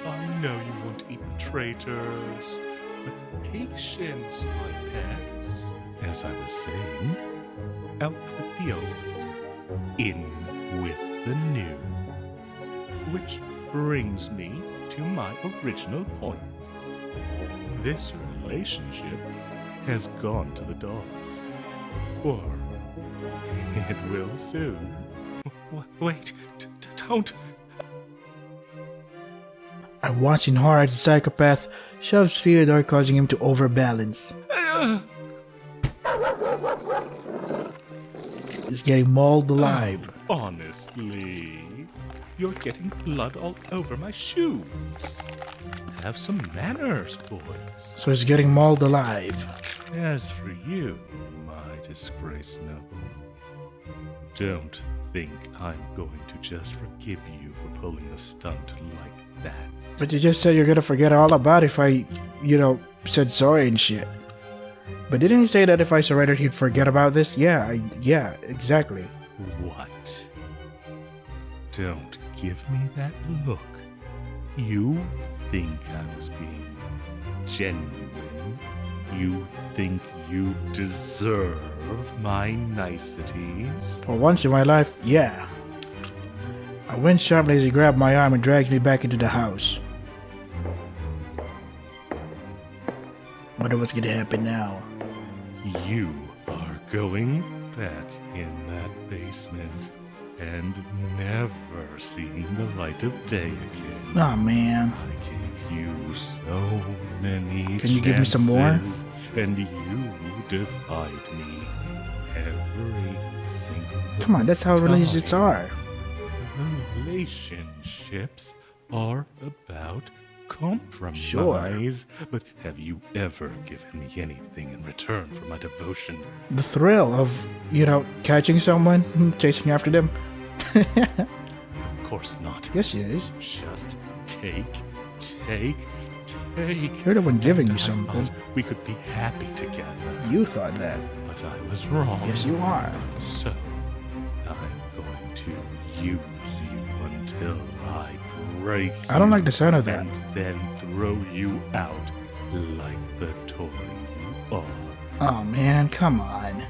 I know you won't eat the traitors, but patience, my pets. As I was saying, out with the old, in with the new. Which brings me to my original point. This relationship has gone to the dogs. Or it will soon. Wait, don't. I watched in horror as the psychopath shoves Theodore, causing him to overbalance. He's getting mauled alive. Honestly, you're getting blood all over my shoes. Have some manners, boys. So he's getting mauled alive. As for you, my disgraced noble, don't think I'm going to just forgive you for pulling a stunt like that. But you just said you're gonna forget all about it if I, said sorry and shit. But didn't he say that if I surrendered he'd forget about this? Yeah, exactly. What? Don't give me that look. You think I was being genuine? You think you deserve my niceties? For once in my life, yeah. I went sharply as he grabbed my arm and dragged me back into the house. Wonder what's gonna happen now. You are going back in that basement and never seeing the light of day again. Aw, man. I gave you so many Can you give me some more? chances, and you defied me every single Come on, that's how time. relationships are. Relationships are about compromise. But have you ever given me anything in return for my devotion? The thrill of, catching someone, chasing after them. Of course not. Yes, it is. Just take. You're the one giving And me something. I thought we could be happy together. You thought that. But I was wrong. Yes, you are. So, I'm going to use you until I break I don't you like the sound of that. and then throw you out like the toy you are. Oh, man, come on.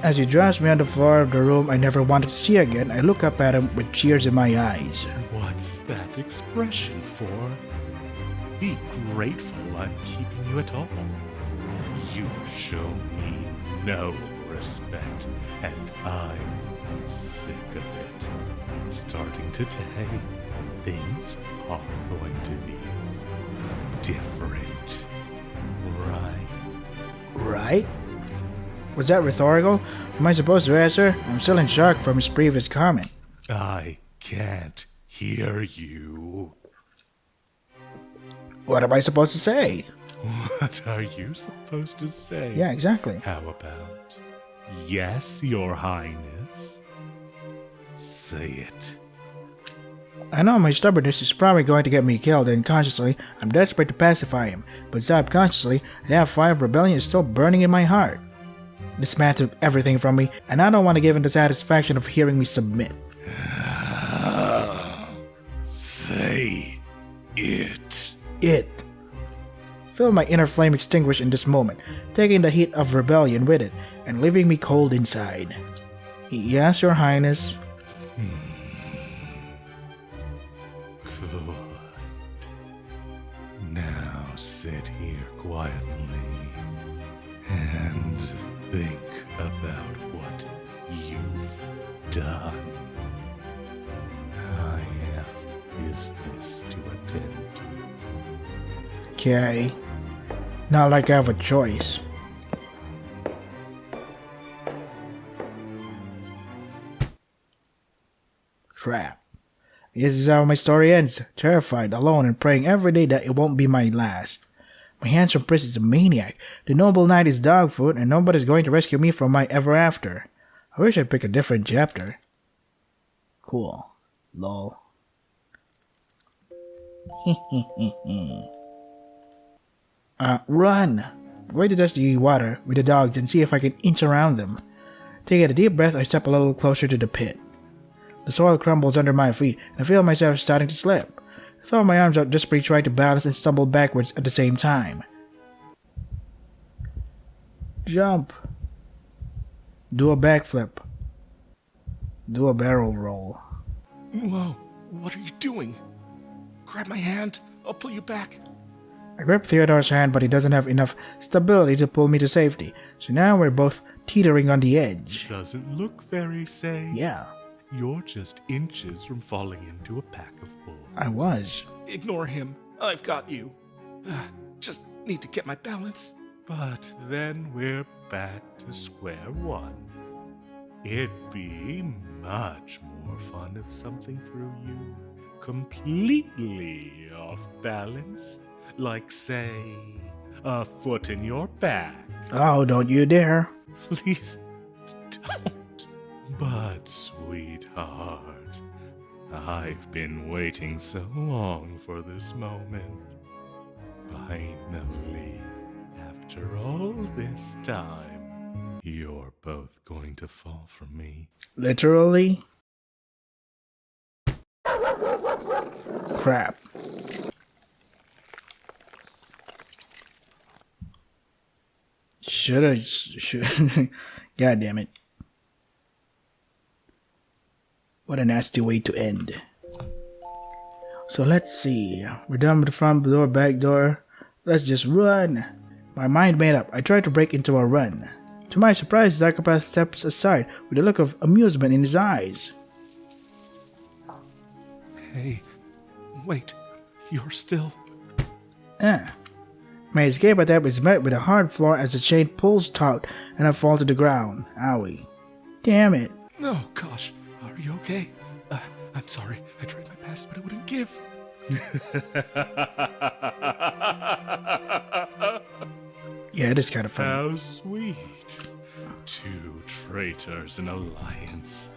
As he drops me on the floor of the room I never wanted to see again, I look up at him with tears in my eyes. What's that expression for? Be grateful I'm keeping you at all. You show me no respect, and I'm sick of it. Starting today, things are going to be different, right? Right? Was that rhetorical? Am I supposed to answer? I'm still in shock from his previous comment. I can't hear you. What am I supposed to say? What are you supposed to say? Yeah, exactly. How about, yes, your highness? Say it. I know my stubbornness is probably going to get me killed, and consciously, I'm desperate to pacify him, but subconsciously, that fire of rebellion is still burning in my heart. This man took everything from me, and I don't want to give him the satisfaction of hearing me submit. Say it. It. Feel my inner flame extinguish in this moment, taking the heat of rebellion with it, and leaving me cold inside. Yes, your highness. Good. Now sit here quietly and think about what you've done. I have business to attend to. Okay. Not like I have a choice. Crap. This is how my story ends. Terrified, alone, and praying every day that it won't be my last. My handsome prince is a maniac. The noble knight is dog food, and nobody's going to rescue me from my ever after. I wish I'd pick a different chapter. Cool. Lol. Run! I'm going to test the water with the dogs and see if I can inch around them. Taking a deep breath, I step a little closer to the pit. The soil crumbles under my feet, and I feel myself starting to slip. I throw my arms out desperately trying to balance and stumble backwards at the same time. Jump! Do a backflip. Do a barrel roll. Whoa, what are you doing? Grab my hand. I'll pull you back. I grip Theodore's hand, but he doesn't have enough stability to pull me to safety. So now we're both teetering on the edge. Doesn't look very safe. Yeah, You're just inches from falling into a pack of wolves. I was. Ignore him. I've got you. Just need to get my balance. But then we're back to square one. It'd be much more fun if something threw you completely off balance. Like, say, a foot in your back. Oh, don't you dare. Please don't. But, sweetheart, I've been waiting so long for this moment. Finally, after all this time, you're both going to fall for me. Literally? Crap. Should God damn it. What a nasty way to end. So let's see. We're done with the front door, back door. Let's just run. My mind made up. I tried to break into a run. To my surprise, the psychopath steps aside with a look of amusement in his eyes. Hey, wait. You're still... My escape attempt is met with a hard floor as the chain pulls taut and I fall to the ground. Owie. Damn it. No, gosh. Are you okay? I'm sorry. I tried my best, but it wouldn't give. Yeah, it is kind of funny. How sweet. Two traitors in alliance.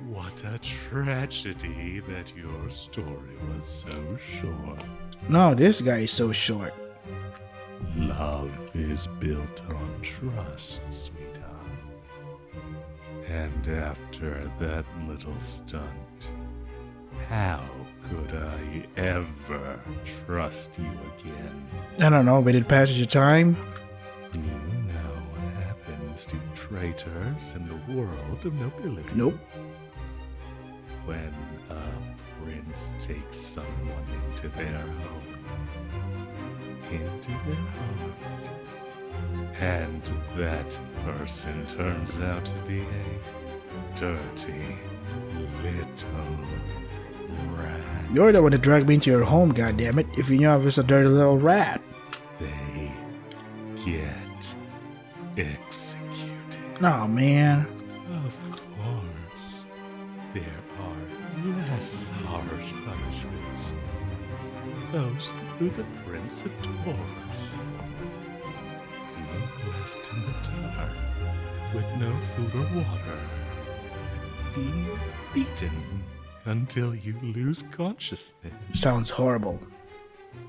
What a tragedy that your story was so short. No, this guy is so short. Love is built on trust, sweetheart. And after that little stunt, how could I ever trust you again? I don't know, but it passes your time. You know what happens to traitors in the world of nobility. Nope. When a prince takes someone into their home, into their heart, and that person turns out to be a dirty little rat. You're the one that dragged me into your home, goddammit. If you knew I was a dirty little rat. They get executed. Oh man. Of course, there are less harsh punishments. Those who the prince adores. Being left in the dark with no food or water. Being beaten until you lose consciousness. Sounds horrible.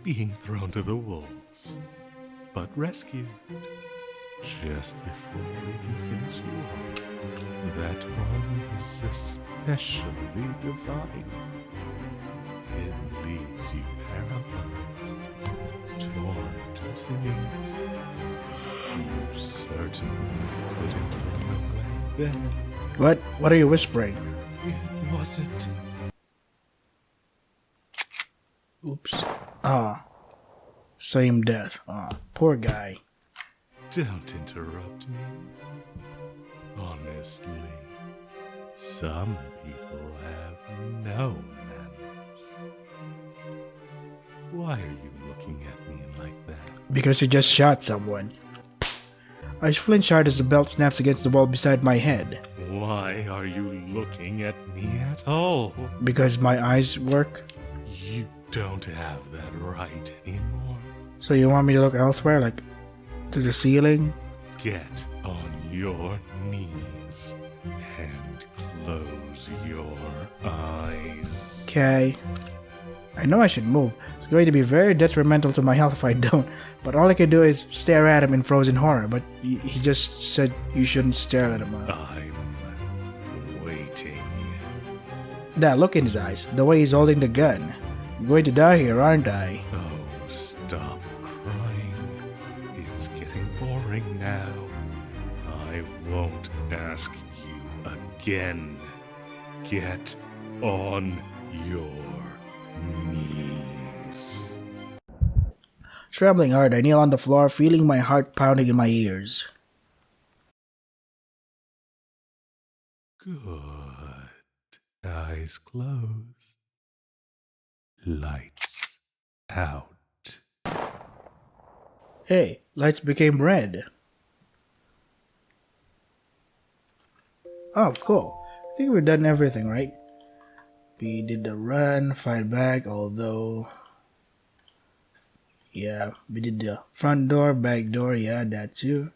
Being thrown to the wolves, but rescued just before they can finish you off. That one is especially divine. It leaves you paralyzed, torn to scenes. You certainly couldn't run away then. What are you whispering? It wasn't. Oops. Same death. Poor guy. Don't interrupt me. Honestly, some people have no manners. Why are you looking at me like that? Because he just shot someone. I flinch hard as the belt snaps against the wall beside my head. Why are you looking at me at all? Because my eyes work. You don't have that right anymore. So you want me to look elsewhere, like to the ceiling? Get on your knees and close your eyes. Okay. I know I should move. It's going to be very detrimental to my health if I don't. But all I can do is stare at him in frozen horror. But he just said you shouldn't stare at him. I'm waiting. Now look in his eyes. The way he's holding the gun. I'm going to die here, aren't I? Oh, stop crying. It's getting boring now. I won't ask you again. Get on your knees. Trembling hard, I kneel on the floor, feeling my heart pounding in my ears. Good. Eyes closed. Lights out. Hey, lights became red. Oh, cool. I think we've done everything, right? We did the run, fight back, although... Yeah, we did the front door, back door, yeah, that too.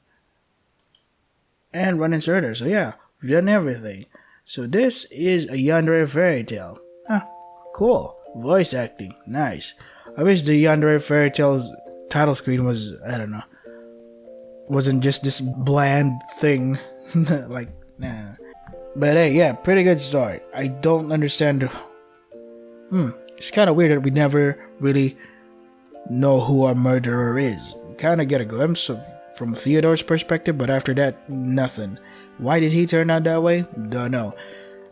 And run inserter, so yeah, we've done everything. So this is a Yandere fairy tale. Huh, cool. Voice acting, nice. I wish the Yandere fairy tale's title screen was, I don't know, wasn't just this bland thing. Like, nah. But hey, yeah, pretty good story. I don't understand. It's kind of weird that we never really know who our murderer is. Kind of get a glimpse of from Theodore's perspective, but after that, nothing. Why did he turn out that way? Don't know.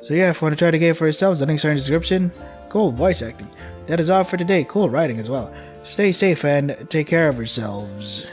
So yeah, if you want to try the game for yourselves, the links are in the description. Cool voice acting. That is all for today. Cool writing as well. Stay safe and take care of yourselves.